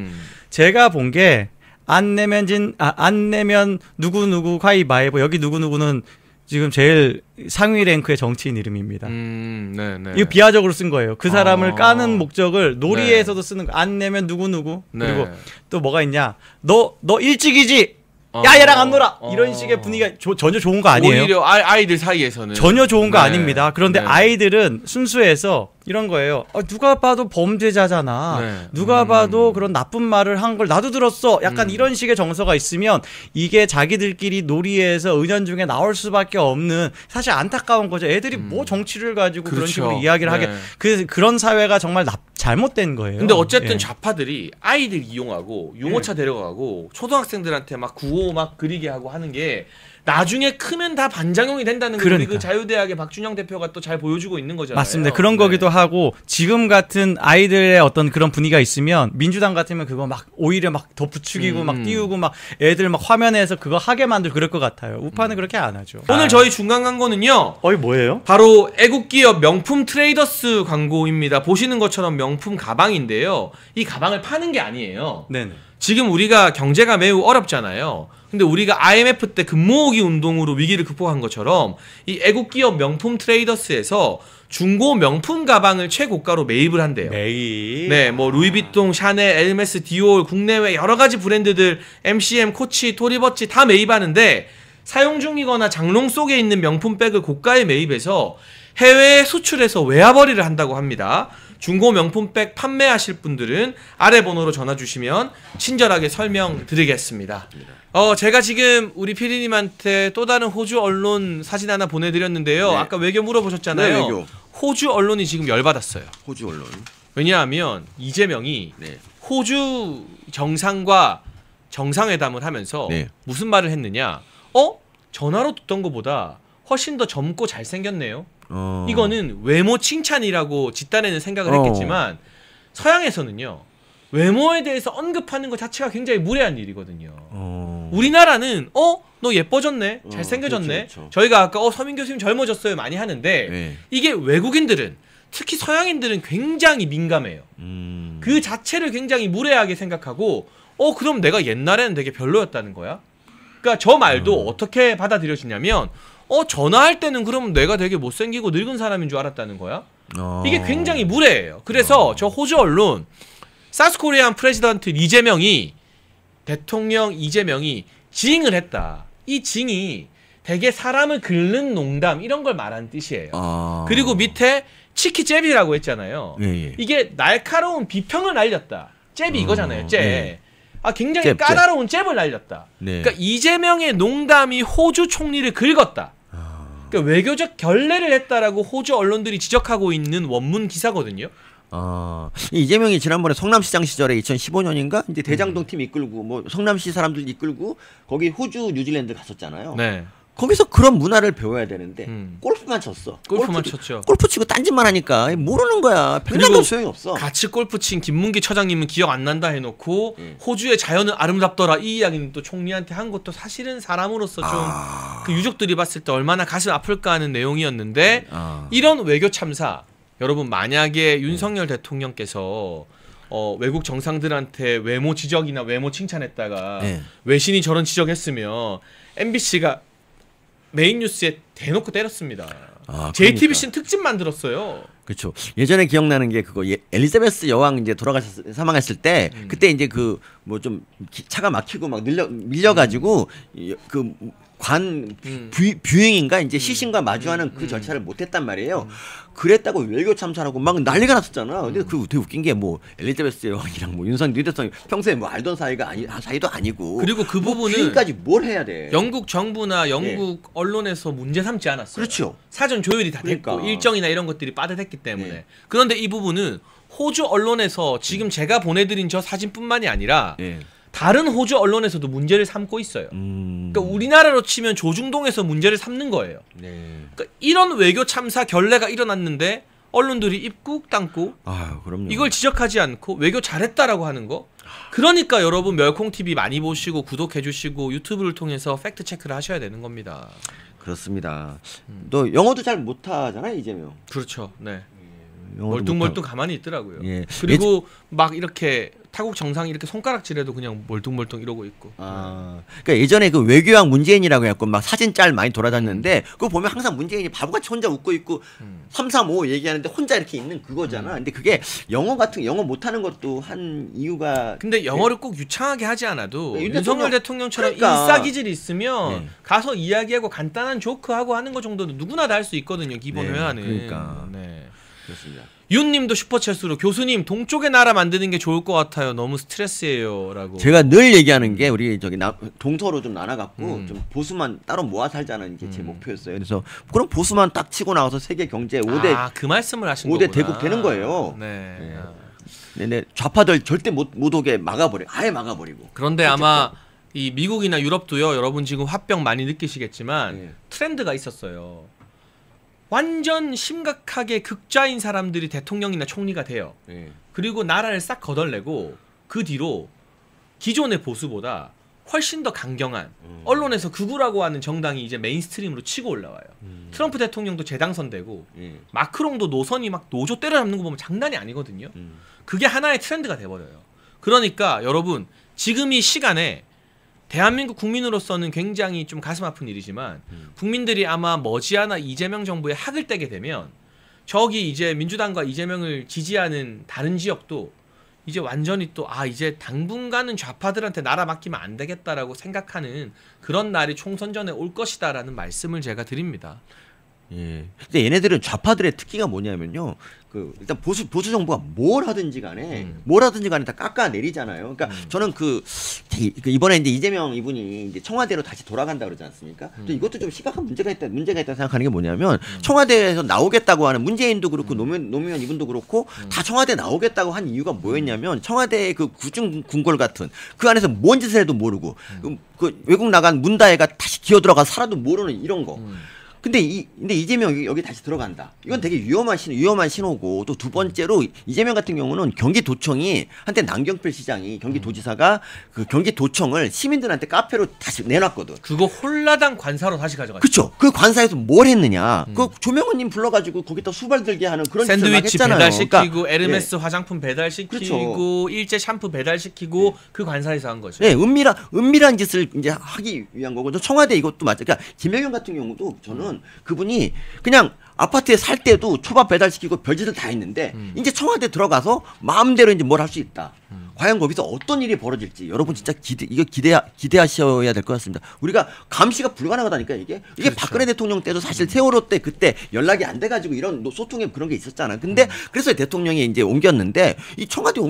제가 본 게 안 내면 누구 가위바위보, 여기 누구는 지금 제일 상위 랭크의 정치인 이름입니다. 네네. 이거 비하적으로 쓴 거예요. 그 사람을 까는 목적을 놀이에서도 쓰는 거. 안 내면 누구 그리고 또 뭐가 있냐? 너 일찍이지. 야 얘랑 안 놀아. 이런 식의 분위기가 전혀 좋은 거 아니에요. 오히려 아이들 사이에서는 전혀 좋은 거 아닙니다. 그런데 아이들은 순수해서 이런 거예요. 누가 봐도 범죄자잖아. 누가 봐도 그런 나쁜 말을 한 걸 나도 들었어. 약간 이런 식의 정서가 있으면 이게 자기들끼리 놀이에서 은연중에 나올 수밖에 없는 사실 안타까운 거죠. 애들이 뭐 정치를 가지고 그런 식으로 이야기를 하게 그런 사회가 정말 잘못된 거예요. 근데 어쨌든 좌파들이 아이들 이용하고 유모차 데려가고 초등학생들한테 막 구호 막 그리게 하고 하는 게 나중에 크면 다 반작용이 된다는 걸 우리 그 자유대학의 박준영 대표가 또 잘 보여주고 있는 거잖아요. 맞습니다. 그런 거기도 하고 지금 같은 아이들의 어떤 그런 분위기가 있으면 민주당 같으면 그거 막 오히려 막 더 부추기고 막 띄우고 막 애들 막 화면에서 그거 하게 만들고 그럴 것 같아요. 우파는 그렇게 안 하죠. 오늘 저희 중간 광고는요. 뭐예요? 바로 애국기업 명품 트레이더스 광고입니다. 보시는 것처럼 명품 가방인데요. 이 가방을 파는 게 아니에요. 네네. 지금 우리가 경제가 매우 어렵잖아요. 근데 우리가 IMF 때 금모으기 운동으로 위기를 극복한 것처럼 이 애국기업 명품 트레이더스에서 중고 명품 가방을 최고가로 매입을 한대요. 네, 뭐 루이비통, 샤넬, 에르메스, 디올, 국내외 여러 가지 브랜드들 MCM, 코치, 토리버치 다 매입하는데 사용 중이거나 장롱 속에 있는 명품백을 고가에 매입해서 해외에 수출해서 외화벌이를 한다고 합니다. 중고 명품백 판매하실 분들은 아래 번호로 전화 주시면 친절하게 설명드리겠습니다. 제가 지금 우리 피디님한테 또 다른 호주 언론 사진 하나 보내드렸는데요. 아까 외교 물어보셨잖아요. 네, 외교. 호주 언론이 지금 열받았어요. 호주 언론. 왜냐하면 이재명이 호주 정상과 정상회담을 하면서 무슨 말을 했느냐? 전화로 듣던 것보다 훨씬 더 젊고 잘생겼네요. 이거는 외모 칭찬이라고 집단에는 생각을 했겠지만 서양에서는요. 외모에 대해서 언급하는 것 자체가 굉장히 무례한 일이거든요. 우리나라는 너 예뻐졌네, 잘생겨졌네. 그렇죠. 저희가 아까 서민 교수님 젊어졌어요 많이 하는데 이게 외국인들은 특히 서양인들은 굉장히 민감해요. 그 자체를 굉장히 무례하게 생각하고 그럼 내가 옛날에는 되게 별로였다는 거야? 그러니까 저 말도 어떻게 받아들여지냐면 전화할 때는 그럼 내가 되게 못생기고 늙은 사람인 줄 알았다는 거야? 이게 굉장히 무례해요. 그래서 저 호주 언론 사우스코리안 프레지던트 이재명이 대통령 이재명이 징을 했다. 이 징이 되게 사람을 긁는 농담 이런 걸 말하는 뜻이에요. 그리고 밑에 치키 잽이라고 했잖아요. 이게 날카로운 비평을 날렸다. 잽이 이거잖아요. 잽. 굉장히 까다로운 잽을 날렸다. 그러니까 이재명의 농담이 호주 총리를 긁었다. 그러니까 외교적 결례를 했다라고 호주 언론들이 지적하고 있는 원문 기사거든요. 이재명이 지난번에 성남시장 시절에 2015년인가 이제 대장동 팀 이끌고 뭐 성남시 사람들 이끌고 거기 호주 뉴질랜드 갔었잖아요. 거기서 그런 문화를 배워야 되는데 골프만 쳤어. 골프만 쳤죠. 골프 치고 딴짓만 하니까 모르는 거야. 백남도 소용이 없어. 같이 골프 친 김문기 처장님은 기억 안 난다 해놓고 호주의 자연은 아름답더라 이 이야기는 또 총리한테 한 것도 사실은 사람으로서 좀 그 유족들이 봤을 때 얼마나 가슴 아플까 하는 내용이었는데 이런 외교 참사 여러분 만약에 윤석열 대통령께서 외국 정상들한테 외모 지적이나 외모 칭찬했다가 외신이 저런 지적했으면 MBC가 메인 뉴스에 대놓고 때렸습니다. JTBC는 특집 만들었어요. 그렇죠. 예전에 기억나는 게 그거 엘리자베스 여왕 이제 사망했을 때 그때 이제 그 뭐 좀 차가 막히고 막 밀려가지고 그 뷰잉인가 이제 시신과 마주하는 그 절차를 못했단 말이에요. 그랬다고 외교 참사라고 막 난리가 났었잖아. 근데 그 되게 웃긴 게 뭐 엘리자베스 여왕이랑 뭐 윤 대통령 평소에 뭐 알던 사이도 아니고. 그리고 그 부분은 지금까지 뭘 해야 돼? 영국 정부나 영국 언론에서 문제 삼지 않았어요. 그렇죠. 사전 조율이 다 됐고 일정이나 이런 것들이 빠듯했기 때문에. 그런데 이 부분은 호주 언론에서 지금 제가 보내드린 저 사진뿐만이 아니라. 다른 호주 언론에서도 문제를 삼고 있어요. 그러니까 우리나라로 치면 조중동에서 문제를 삼는 거예요. 그러니까 이런 외교 참사 결례가 일어났는데 언론들이 입 꾹 담고 이걸 지적하지 않고 외교 잘했다라고 하는 거. 그러니까 여러분 멸콩TV 많이 보시고 구독해주시고 유튜브를 통해서 팩트 체크를 하셔야 되는 겁니다. 그렇습니다. 너 영어도 잘 못하잖아요, 이재명. 그렇죠. 네. 멀뚱멀뚱 가만히 있더라고요. 그리고 막 이렇게 타국 정상이 이렇게 손가락질해도 그냥 멀뚱멀뚱 이러고 있고. 그러니까 예전에 그 외교왕 문재인이라고 해갖고 막 사진 짤 많이 돌아다녔는데 그거 보면 항상 문재인이 바보같이 혼자 웃고 있고 335 얘기하는데 혼자 이렇게 있는 그거잖아. 근데 그게 영어 못하는 것도 한 이유가. 근데 영어를 꼭 유창하게 하지 않아도 윤석열 대통령처럼 인싸기질이 있으면 가서 이야기하고 간단한 조크하고 하는 거 정도는 누구나 다 할 수 있거든요. 기본 회화는. 그러니까. 그렇습니다. 윤님도 슈퍼챗으로 교수님 동쪽의 나라 만드는 게 좋을 것 같아요. 너무 스트레스예요라고. 제가 늘 얘기하는 게 우리 저기 동서로 좀 나눠갖고 좀 보수만 따로 모아 살자는 게 제 목표였어요. 그래서 그럼 보수만 딱 치고 나와서 세계 경제 5대 그 말씀을 하신 5대 거구나. 대국 되는 거예요. 네. 네. 좌파들 절대 못 오게 아예 막아버리고. 그런데 아마 이 미국이나 유럽도요. 여러분 지금 화병 많이 느끼시겠지만 트렌드가 있었어요. 완전 심각하게 극좌인 사람들이 대통령이나 총리가 돼요. 그리고 나라를 싹 거덜내고 그 뒤로 기존의 보수보다 훨씬 더 강경한 언론에서 극우라고 하는 정당이 이제 메인스트림으로 치고 올라와요. 트럼프 대통령도 재당선되고 마크롱도 노선이 막 노조 때려잡는 거 보면 장난이 아니거든요. 그게 하나의 트렌드가 돼버려요. 그러니까 여러분 지금 이 시간에 대한민국 국민으로서는 굉장히 좀 가슴 아픈 일이지만 국민들이 아마 머지않아 이재명 정부에 학을 떼게 되면 저기 이제 민주당과 이재명을 지지하는 다른 지역도 이제 완전히 또 이제 당분간은 좌파들한테 나라 맡기면 안 되겠다라고 생각하는 그런 날이 총선 전에 올 것이다라는 말씀을 제가 드립니다. 근데 얘네들은 좌파들의 특기가 뭐냐면요. 일단 보수 정부가 뭘 하든지 간에 다 깎아내리잖아요. 그러니까 저는 이번에 이제 이재명 이분이 이제 청와대로 다시 돌아간다 그러지 않습니까? 또 이것도 좀 심각한 문제가 있다 생각하는 게 뭐냐면 청와대에서 나오겠다고 하는 문재인도 그렇고 노무현 이분도 그렇고 다 청와대 나오겠다고 한 이유가 뭐였냐면 청와대의 그 구중 궁궐 같은 그 안에서 뭔 짓을 해도 모르고 그 외국 나간 문다혜가 다시 기어 들어가 살아도 모르는 이런 거. 근데 이재명이 여기 다시 들어간다. 이건 되게 위험한 신호고 또 두 번째로 이재명 같은 경우는 경기도청이 한때 남경필 시장이 경기도지사가 그 경기도청을 시민들한테 카페로 다시 내놨거든. 그거 홀라당 관사로 다시 가져갔죠. 그렇죠. 그 관사에서 뭘 했느냐. 그 조명훈님 불러가지고 거기다 수발 들게 하는 그런 짓을 샌드위치 했잖아요. 배달시키고 그러니까, 에르메스 화장품 배달시키고 그렇죠. 일제 샴푸 배달시키고 그 관사에서 한 거죠. 네, 은밀한 짓을 이제 하기 위한 거고. 청와대 이것도 맞죠. 그러니까 김영현 같은 경우도 저는 그분이 그냥 아파트에 살 때도 초밥 배달시키고 별짓을 다 했는데 이제 청와대 들어가서 마음대로 이제 뭘 할 수 있다. 과연 거기서 어떤 일이 벌어질지 여러분 진짜 기대하셔야 될 것 같습니다. 우리가 감시가 불가능하다니까 이게 그렇죠. 박근혜 대통령 때도 사실 세월호 때 그때 연락이 안 돼가지고 이런 소통에 그런 게 있었잖아. 근데 그래서 대통령이 이제 옮겼는데 이 청와대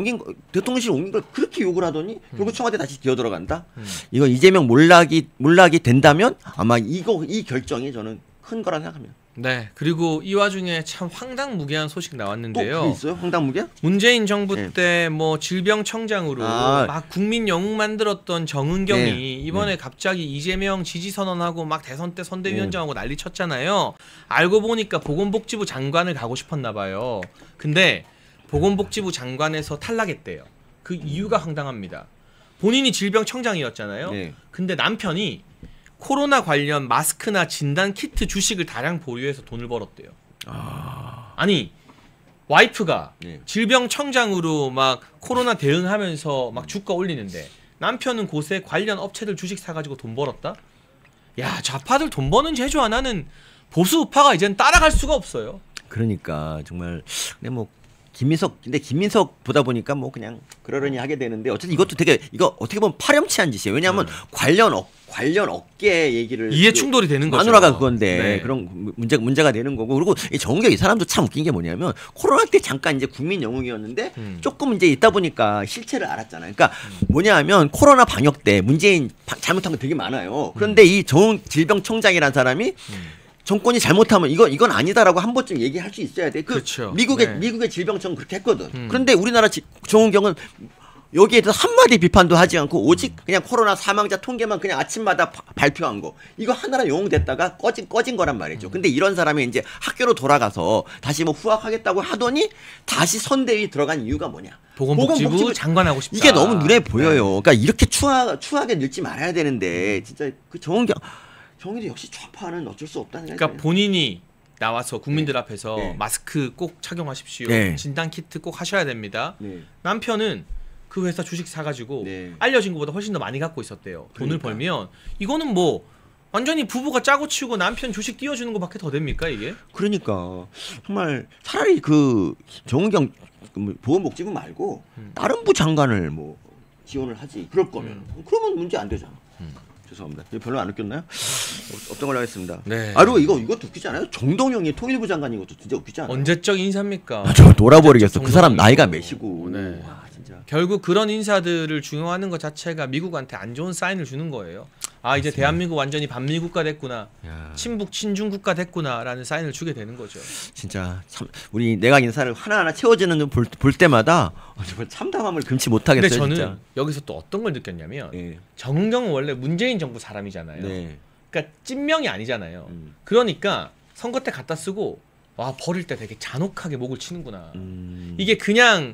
대통령실 옮긴 걸 그렇게 욕을 하더니 결국 청와대 다시 기어 들어간다. 이거 이재명 몰락이 된다면 아마 이 결정이 저는 큰 거라 생각합니다. 네. 그리고 이 와중에 참 황당무계한 소식 나왔는데요. 또 있어요? 황당무계? 문재인 정부 때 뭐 질병청장으로 막 국민 영웅 만들었던 정은경이 이번에 갑자기 이재명 지지 선언하고 막 대선 때 선대위원장하고 난리 쳤잖아요. 알고 보니까 보건복지부 장관을 가고 싶었나 봐요. 근데 보건복지부 장관에서 탈락했대요. 그 이유가 황당합니다. 본인이 질병청장이었잖아요. 근데 남편이 코로나 관련 마스크나 진단 키트 주식을 다량 보유해서 돈을 벌었대요. 아니 와이프가 질병청장으로 막 코로나 대응하면서 막 주가 올리는데 남편은 곳에 관련 업체들 주식 사가지고 돈 벌었다? 야, 좌파들 돈 버는 재주 하나는 보수 우파가 이젠 따라갈 수가 없어요. 그러니까 정말 근데 뭐 김민석 보다 보니까 뭐 그냥 그러려니 하게 되는데 어쨌든 이것도 이거 어떻게 보면 파렴치한 짓이에요. 왜냐하면 관련 업계 얘기를 이해 충돌이 되는 거죠. 마누라가 그건데 그런 문제가 되는 거고. 그리고 이 사람도 참 웃긴 게 뭐냐면 코로나 때 잠깐 이제 국민 영웅이었는데 조금 이제 있다 보니까 실체를 알았잖아요. 그러니까 뭐냐하면 코로나 방역 때 문재인 잘못한 거 되게 많아요. 그런데 이 질병청장이라는 사람이 정권이 잘못하면 이건 아니다라고 한 번쯤 얘기할 수 있어야 돼. 그렇죠. 미국의 질병청 그렇게 했거든. 그런데 우리나라 정은경은 여기에 대해서 한마디 비판도 하지 않고 오직 그냥 코로나 사망자 통계만 그냥 아침마다 발표한 거. 이거 하나로 용됐다가 꺼진 거란 말이죠. 근데 이런 사람이 이제 학교로 돌아가서 다시 뭐 후학하겠다고 하더니 다시 선대위 들어간 이유가 뭐냐. 보건복지부 장관하고 싶다. 이게 너무 눈에 보여요. 그러니까 이렇게 추하게 늙지 말아야 되는데 진짜 그 정의도 역시 좌파는 어쩔 수 없다는 생각이 그러니까 본인이 나와서 국민들 앞에서 마스크 꼭 착용하십시오. 진단 키트 꼭 하셔야 됩니다. 남편은 그 회사 주식 사가지고 네. 알려진 것보다 훨씬 더 많이 갖고 있었대요. 돈을 벌면 이거는 뭐 완전히 부부가 짜고 치우고 남편 주식 띄워주는 것밖에 더 됩니까 이게? 그러니까 정말 차라리 그 정은경 보건복지부 말고 다른 부 장관을 뭐 지원을 하지. 그럴 거면 그러면 문제 안 되잖아. 죄송합니다. 별로 안 웃겼나요? 어떤 걸로 하겠습니다. 네. 그리고 이것도 웃기지 않아요? 정동영이 통일부 장관인 것도 진짜 웃기지 않아요? 언제적 인사입니까? 저 놀아버리겠어. 그 사람 나이가 몇이고. 네. 와, 진짜. 결국 그런 인사들을 중용하는 것 자체가 미국한테 안 좋은 사인을 주는 거예요. 아 이제 대한민국 완전히 반미국가 됐구나. 야. 친북 친중국가 됐구나라는 사인을 주게 되는 거죠. 진짜 참 우리 내각 인사를 하나하나 채워지는 볼 때마다 정말 참담함을 금치 못하겠어요. 근데 저는 진짜. 여기서 또 어떤 걸 느꼈냐면 정은경은 원래 문재인 정부 사람이잖아요. 네. 그러니까 찐명이 아니잖아요. 그러니까 선거 때 갖다 쓰고 와 버릴 때 되게 잔혹하게 목을 치는구나. 이게 그냥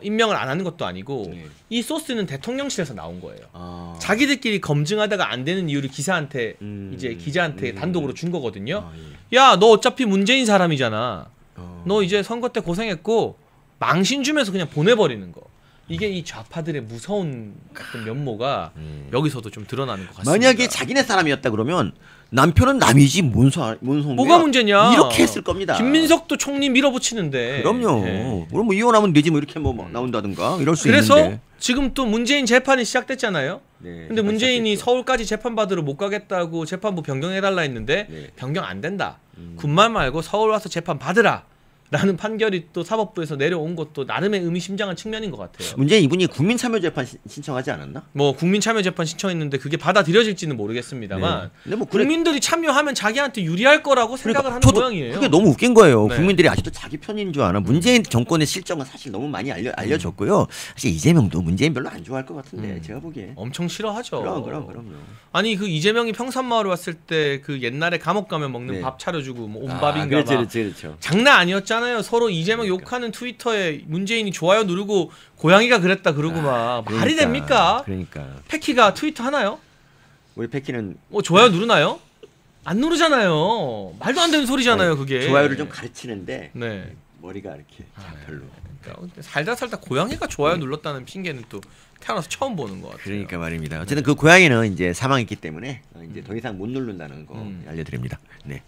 임명을 안 하는 것도 아니고 이 소스는 대통령실에서 나온 거예요. 자기들끼리 검증하다가 안 되는 이유를 기사한테 이제 기자한테 단독으로 준 거거든요. 야, 너 어차피 문재인 사람이잖아. 너 이제 선거 때 고생했고 망신 주면서 그냥 보내버리는 거. 이게 이 좌파들의 무서운 어떤 면모가 여기서도 좀 드러나는 것 같습니다. 만약에 자기네 사람이었다 그러면 남편은 남이지 뭔 소리야? 뭐가 문제냐? 이렇게 했을 겁니다. 김민석도 총리 밀어붙이는데. 그럼요. 네. 그럼 뭐 이혼하면 되지 뭐 이렇게 뭐 나온다든가 이럴 수 그래서 있는데. 지금 또 문재인 재판이 시작됐잖아요. 네, 근데 문재인이 서울까지 재판 받으러 못 가겠다고 재판부 변경해달라 했는데 변경 안 된다. 군말 말고 서울 와서 재판 받으라. 라는 판결이 또 사법부에서 내려온 것도 나름의 의미심장한 측면인 것 같아요. 문제는 이분이 국민참여재판 신청하지 않았나? 뭐 국민참여재판 신청했는데 그게 받아들여질지는 모르겠습니다만 근데 뭐 국민들이 참여하면 자기한테 유리할 거라고 생각을 하는 모양이에요. 그게 너무 웃긴 거예요. 국민들이 아직도 자기 편인 줄 아나. 문재인 정권의 실정은 사실 너무 많이 알려졌고요. 사실 이재명도 문재인 별로 안 좋아할 것 같은데 제가 보기에. 엄청 싫어하죠. 그럼요. 아니 그 이재명이 평산마을에 왔을 때 그 옛날에 감옥 가면 먹는 밥 차려주고 뭐 온밥인가 그렇죠. 장난 아니었잖아요. 서로 이재명 욕하는 트위터에 문재인이 좋아요 누르고 고양이가 그랬다 그러고 막 말이 됩니까? 그러니까. 패키가 트위터 하나요? 우리 패키는 좋아요 누르나요? 안 누르잖아요. 말도 안 되는 소리잖아요, 그게. 좋아요를 좀 가르치는데 네. 머리가 이렇게 별로. 그러니까 살다 고양이가 좋아요 눌렀다는 핑계는 또 태어나서 처음 보는 것 같아요. 그러니까 말입니다. 어쨌든 그 고양이는 이제 사망했기 때문에 이제 더 이상 못 누른다는 거 알려드립니다. 네.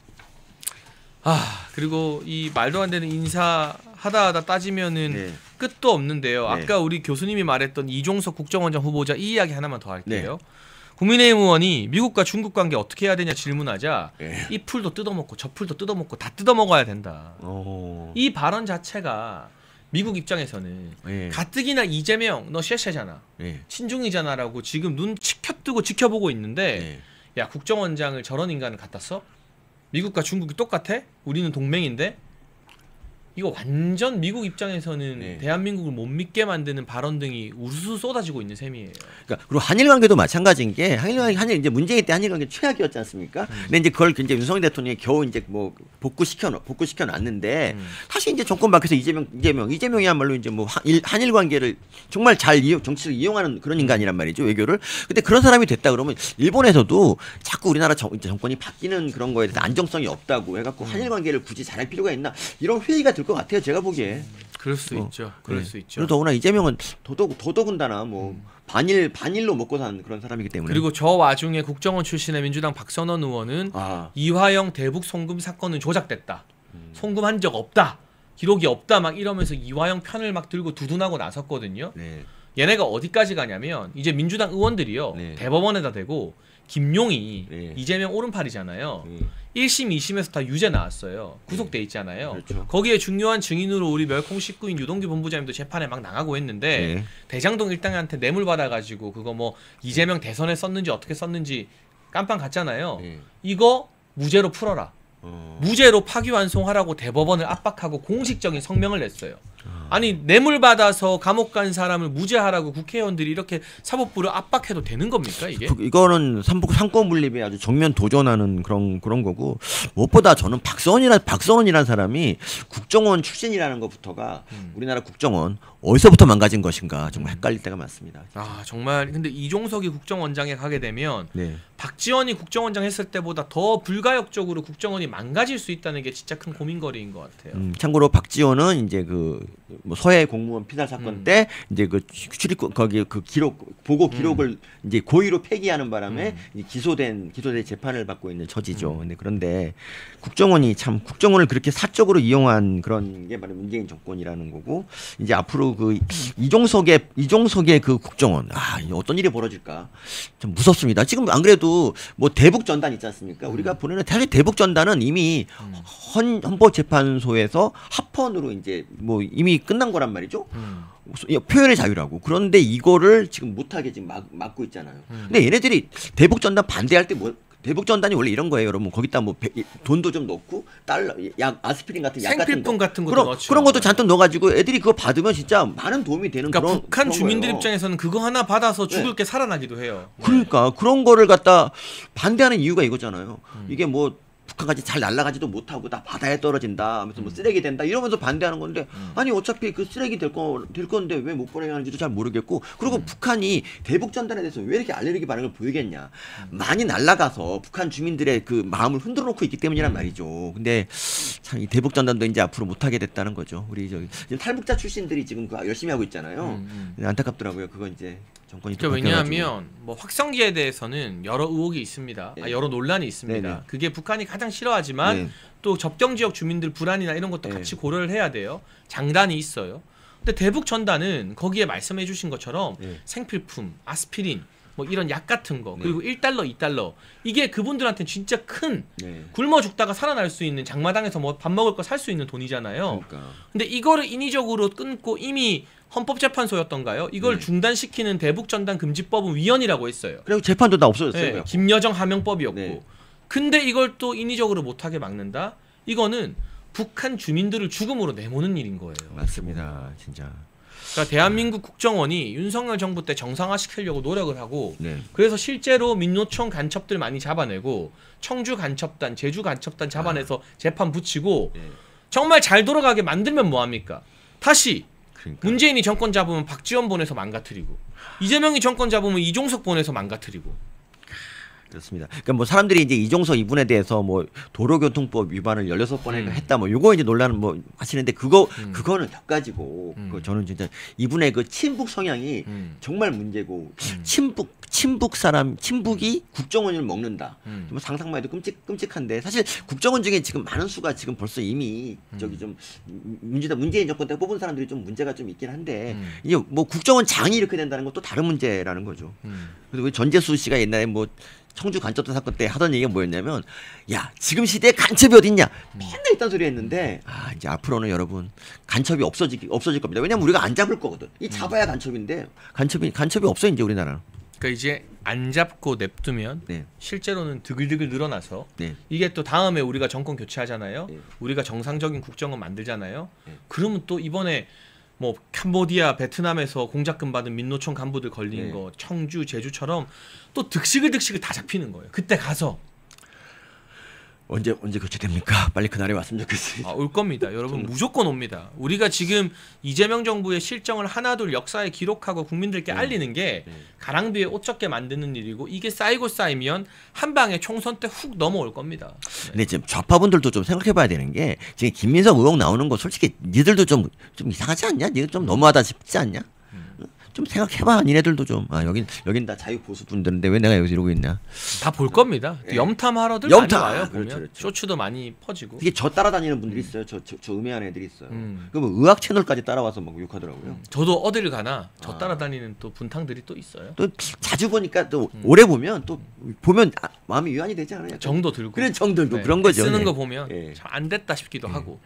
그리고 이 말도 안 되는 인사 하다 따지면은 끝도 없는데요. 아까 우리 교수님이 말했던 이종석 국정원장 후보자 이 이야기 하나만 더 할게요. 국민의힘 의원이 미국과 중국 관계 어떻게 해야 되냐 질문하자 이 풀도 뜯어먹고 저 풀도 뜯어먹고 다 뜯어먹어야 된다. 이 발언 자체가 미국 입장에서는 가뜩이나 이재명 너 쉐쉐잖아. 친중이잖아라고 지금 눈 치켜뜨고 지켜보고 있는데 야 국정원장을 저런 인간을 갖다 써? 미국과 중국이 똑같아? 우리는 동맹인데? 이거 완전 미국 입장에서는 대한민국을 못 믿게 만드는 발언 등이 우르르 쏟아지고 있는 셈이에요. 그러니까 그리고 한일 관계도 마찬가지인 게 한일 이제 문재인 때 한일 관계 최악이었지 않습니까? 근데 이제 그걸 이제 윤석열 대통령이 겨우 이제 뭐 복구시켜 놨는데 다시 이제 정권 바뀌어서 이재명이야말로 이제 뭐 한일 관계를 정말 잘 정치를 이용하는 그런 인간이란 말이죠, 외교를. 근데 그런 사람이 됐다 그러면 일본에서도 자꾸 우리나라 정권이 바뀌는 그런 거에 대해서 안정성이 없다고 해갖고 한일 관계를 굳이 잘할 필요가 있나 이런 회의가 될 것 같아요, 제가 보기에. 그럴 수 있죠. 그럴 수 있죠. 그리고 더구나 이재명은 더더군다나 뭐 반일로 먹고 사는 그런 사람이기 때문에. 그리고 저 와중에 국정원 출신의 민주당 박선원 의원은 이화영 대북 송금 사건은 조작됐다. 송금한 적 없다. 기록이 없다. 막 이러면서 이화영 편을 막 들고 두둔하고 나섰거든요. 얘네가 어디까지 가냐면 이제 민주당 의원들이요. 대법원에다 대고 김용이 이재명 오른팔이잖아요. 1심, 2심에서 다 유죄 나왔어요. 구속돼 있잖아요. 그렇죠. 거기에 중요한 증인으로 우리 멸콩 식구인 유동규 본부장님도 재판에 막 나가고 했는데 대장동 일당한테 뇌물 받아가지고 그거 뭐 이재명 대선에 썼는지 어떻게 썼는지 깜빵 갔잖아요. 이거 무죄로 풀어라. 무죄로 파기환송하라고 대법원을 압박하고 공식적인 성명을 냈어요. 아니 뇌물 받아서 감옥 간 사람을 무죄하라고 국회의원들이 이렇게 사법부를 압박해도 되는 겁니까 이게? 이거는 상권 분립에 아주 정면 도전하는 그런 거고 무엇보다 저는 박선원이라는 사람이 국정원 출신이라는 것부터가 우리나라 국정원 어디서부터 망가진 것인가 정말 헷갈릴 때가 많습니다. 정말 근데 이종석이 국정원장에 가게 되면 박지원이 국정원장 했을 때보다 더 불가역적으로 국정원이 망가질 수 있다는 게 진짜 큰 고민거리인 것 같아요. 참고로 박지원은 이제 그 뭐 서해 공무원 피살 사건 때 이제 그 출입국 거기 그 기록 보고 기록을 이제 고의로 폐기하는 바람에 이제 기소된 재판을 받고 있는 처지죠. 그런데 국정원이 참 국정원을 그렇게 사적으로 이용한 그런 게 바로 문재인 정권이라는 거고 이제 앞으로 그 이종석의 그 국정원 어떤 일이 벌어질까 좀 무섭습니다. 지금 안 그래도 뭐 대북 전단 있지 않습니까? 우리가 보내는 사실 대북 전단은 이미 헌법재판소에서 합헌으로 이제 뭐 이미 끝난 거란 말이죠. 표현의 자유라고. 그런데 이거를 지금 못하게 지금 막고 있잖아요. 근데 얘네들이 대북 전단 반대할 때 뭐 대북 전단이 원래 이런 거예요, 여러분. 거기다 뭐 돈도 좀 넣고 달러, 약 아스피린 같은 약 생필품 같은 것도 넣죠. 그런 것도 잔뜩 넣어가지고 애들이 그거 받으면 진짜 많은 도움이 되는 그러니까 북한 주민들 입장에서는 그거 하나 받아서 죽을 게 살아나기도 해요. 그러니까 그런 거를 갖다 반대하는 이유가 이거잖아요. 이게 뭐 북한까지 잘 날아가지도 못하고 다 바다에 떨어진다 하면서 뭐 쓰레기 된다 이러면서 반대하는 건데 아니 어차피 그 쓰레기 될 건데 왜 못 보내게 하는지도 잘 모르겠고 그리고 북한이 대북 전단에 대해서 왜 이렇게 알레르기 반응을 보이겠냐 많이 날아가서 북한 주민들의 그 마음을 흔들어 놓고 있기 때문이란 말이죠. 근데 참 이 대북 전단도 이제 앞으로 못하게 됐다는 거죠. 우리 저기 지금 탈북자 출신들이 지금 그 열심히 하고 있잖아요. 안타깝더라고요. 그거 이제 정권이 또 왜냐하면 뭐 확성기에 대해서는 여러 의혹이 있습니다. 여러 논란이 있습니다. 네네. 그게 북한이 가장 싫어하지만 또 접경 지역 주민들 불안이나 이런 것도 같이 고려를 해야 돼요. 장단이 있어요. 근데 대북 전단은 거기에 말씀해 주신 것처럼 생필품, 아스피린 뭐 이런 약 같은 거 그리고 1달러, 2달러 이게 그분들한테 진짜 큰 굶어 죽다가 살아날 수 있는 장마당에서 뭐 밥 먹을 거 살 수 있는 돈이잖아요. 그러니까. 근데 이거를 인위적으로 끊고 이미 헌법재판소였던가요? 이걸 중단시키는 대북전단 금지법은 위헌이라고 했어요. 그리고 재판도 다 없어졌어요. 김여정 하명법이었고. 근데 이걸 또 인위적으로 못하게 막는다? 이거는 북한 주민들을 죽음으로 내모는 일인 거예요. 맞습니다. 진짜. 그러니까 대한민국 국정원이 윤석열 정부 때 정상화시키려고 노력을 하고 그래서 실제로 민노총 간첩들 많이 잡아내고 청주 간첩단, 제주 간첩단 잡아내서 재판 붙이고 정말 잘 돌아가게 만들면 뭐합니까? 다시 그러니까. 문재인이 정권 잡으면 박지원 보내서 망가뜨리고 이재명이 정권 잡으면 이종석 보내서 망가뜨리고 그렇습니다. 그러니까 뭐 사람들이 이제 이종석 이분에 대해서 뭐 도로교통법 위반을 16번인가 했다 뭐 요거 이제 논란은 뭐 하시는데 그거는 격가지고 저는 진짜 이분의 그 친북 성향이 정말 문제고 친북이 국정원을 먹는다. 뭐 상상만 해도 끔찍한데 사실 국정원 중에 지금 많은 수가 지금 벌써 이미 저기 좀 문재인 정권 때 뽑은 사람들이 좀 문제가 좀 있긴 한데 이제 뭐 국정원 장이 이렇게 된다는 것도 다른 문제라는 거죠. 그리고 전재수 씨가 옛날에 뭐 청주 간첩단 사건 때 하던 얘기가 뭐였냐면 야 지금 시대에 간첩이 어딨냐 맨날 이딴 소리 했는데 이제 앞으로는 여러분 간첩이 없어질 겁니다. 왜냐면 우리가 안 잡을 거거든. 이 잡아야 간첩인데 간첩이 없어 이제 우리나라는. 그러니까 이제 안 잡고 냅두면 실제로는 드글드글 늘어나서 이게 또 다음에 우리가 정권 교체하잖아요. 우리가 정상적인 국정원 만들잖아요. 그러면 또 이번에 뭐 캄보디아, 베트남에서 공작금 받은 민노총 간부들 걸린 거 청주, 제주처럼 또 득식을 다 잡히는 거예요. 그때 가서 언제 교체됩니까? 빨리 그날이 왔으면 좋겠습니다. 올 겁니다. 여러분 무조건 옵니다. 우리가 지금 이재명 정부의 실정을 하나둘 역사에 기록하고 국민들께 알리는 게 가랑비에 옷 젖게 만드는 일이고 이게 쌓이면 한 방에 총선 때 훅 넘어올 겁니다. 근데 지금 좌파분들도 좀 생각해봐야 되는 게 지금 김민석 의혹 나오는 거 솔직히 니들도 좀 이상하지 않냐? 니들 좀 너무하다 싶지 않냐? 좀 생각해봐. 니네들도 좀 여긴 다 자유 보수 분들인데 왜 내가 여기서 이러고 있냐? 다 볼 겁니다. 염탐하러들 많이 와요. 보면 그렇죠. 쇼츠도 많이 퍼지고. 이게 저 따라다니는 분들이 있어요. 저 음해하는 애들이 있어요. 그러면 의학 채널까지 따라와서 막 욕하더라고요. 저도 어디를 가나 저 따라다니는 또 분탕들이 또 있어요. 또 자주 보니까 또 오래 보면 마음이 유한이 되지 않아요? 정도 들고. 그래 정들고 그런 거죠. 쓰는 거 보면 잘 안 됐다 싶기도 하고.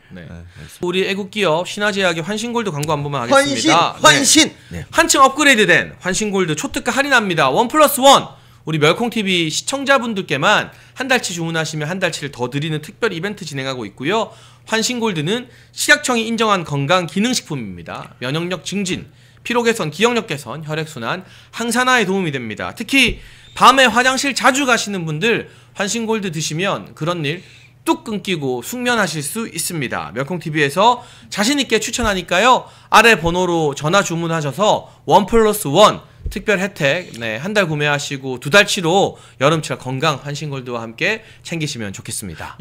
우리 애국기업 신화제약의 환신골드 광고 한 번만 하겠습니다. 환신. 한층 업그레이드된 환신골드 초특가 할인합니다. 1+1 우리 멸콩TV 시청자분들께만 한 달치 주문하시면 한 달치를 더 드리는 특별 이벤트 진행하고 있고요. 환신골드는 식약청이 인정한 건강 기능식품입니다. 면역력 증진, 피로 개선, 기억력 개선, 혈액순환, 항산화에 도움이 됩니다. 특히 밤에 화장실 자주 가시는 분들 환신골드 드시면 그런 일 뚝 끊기고 숙면하실 수 있습니다. 멸콩TV에서 자신있게 추천하니까요. 아래 번호로 전화 주문하셔서 1+1 특별 혜택 한 달 구매하시고 2달치로 여름철 건강 환신골드와 함께 챙기시면 좋겠습니다.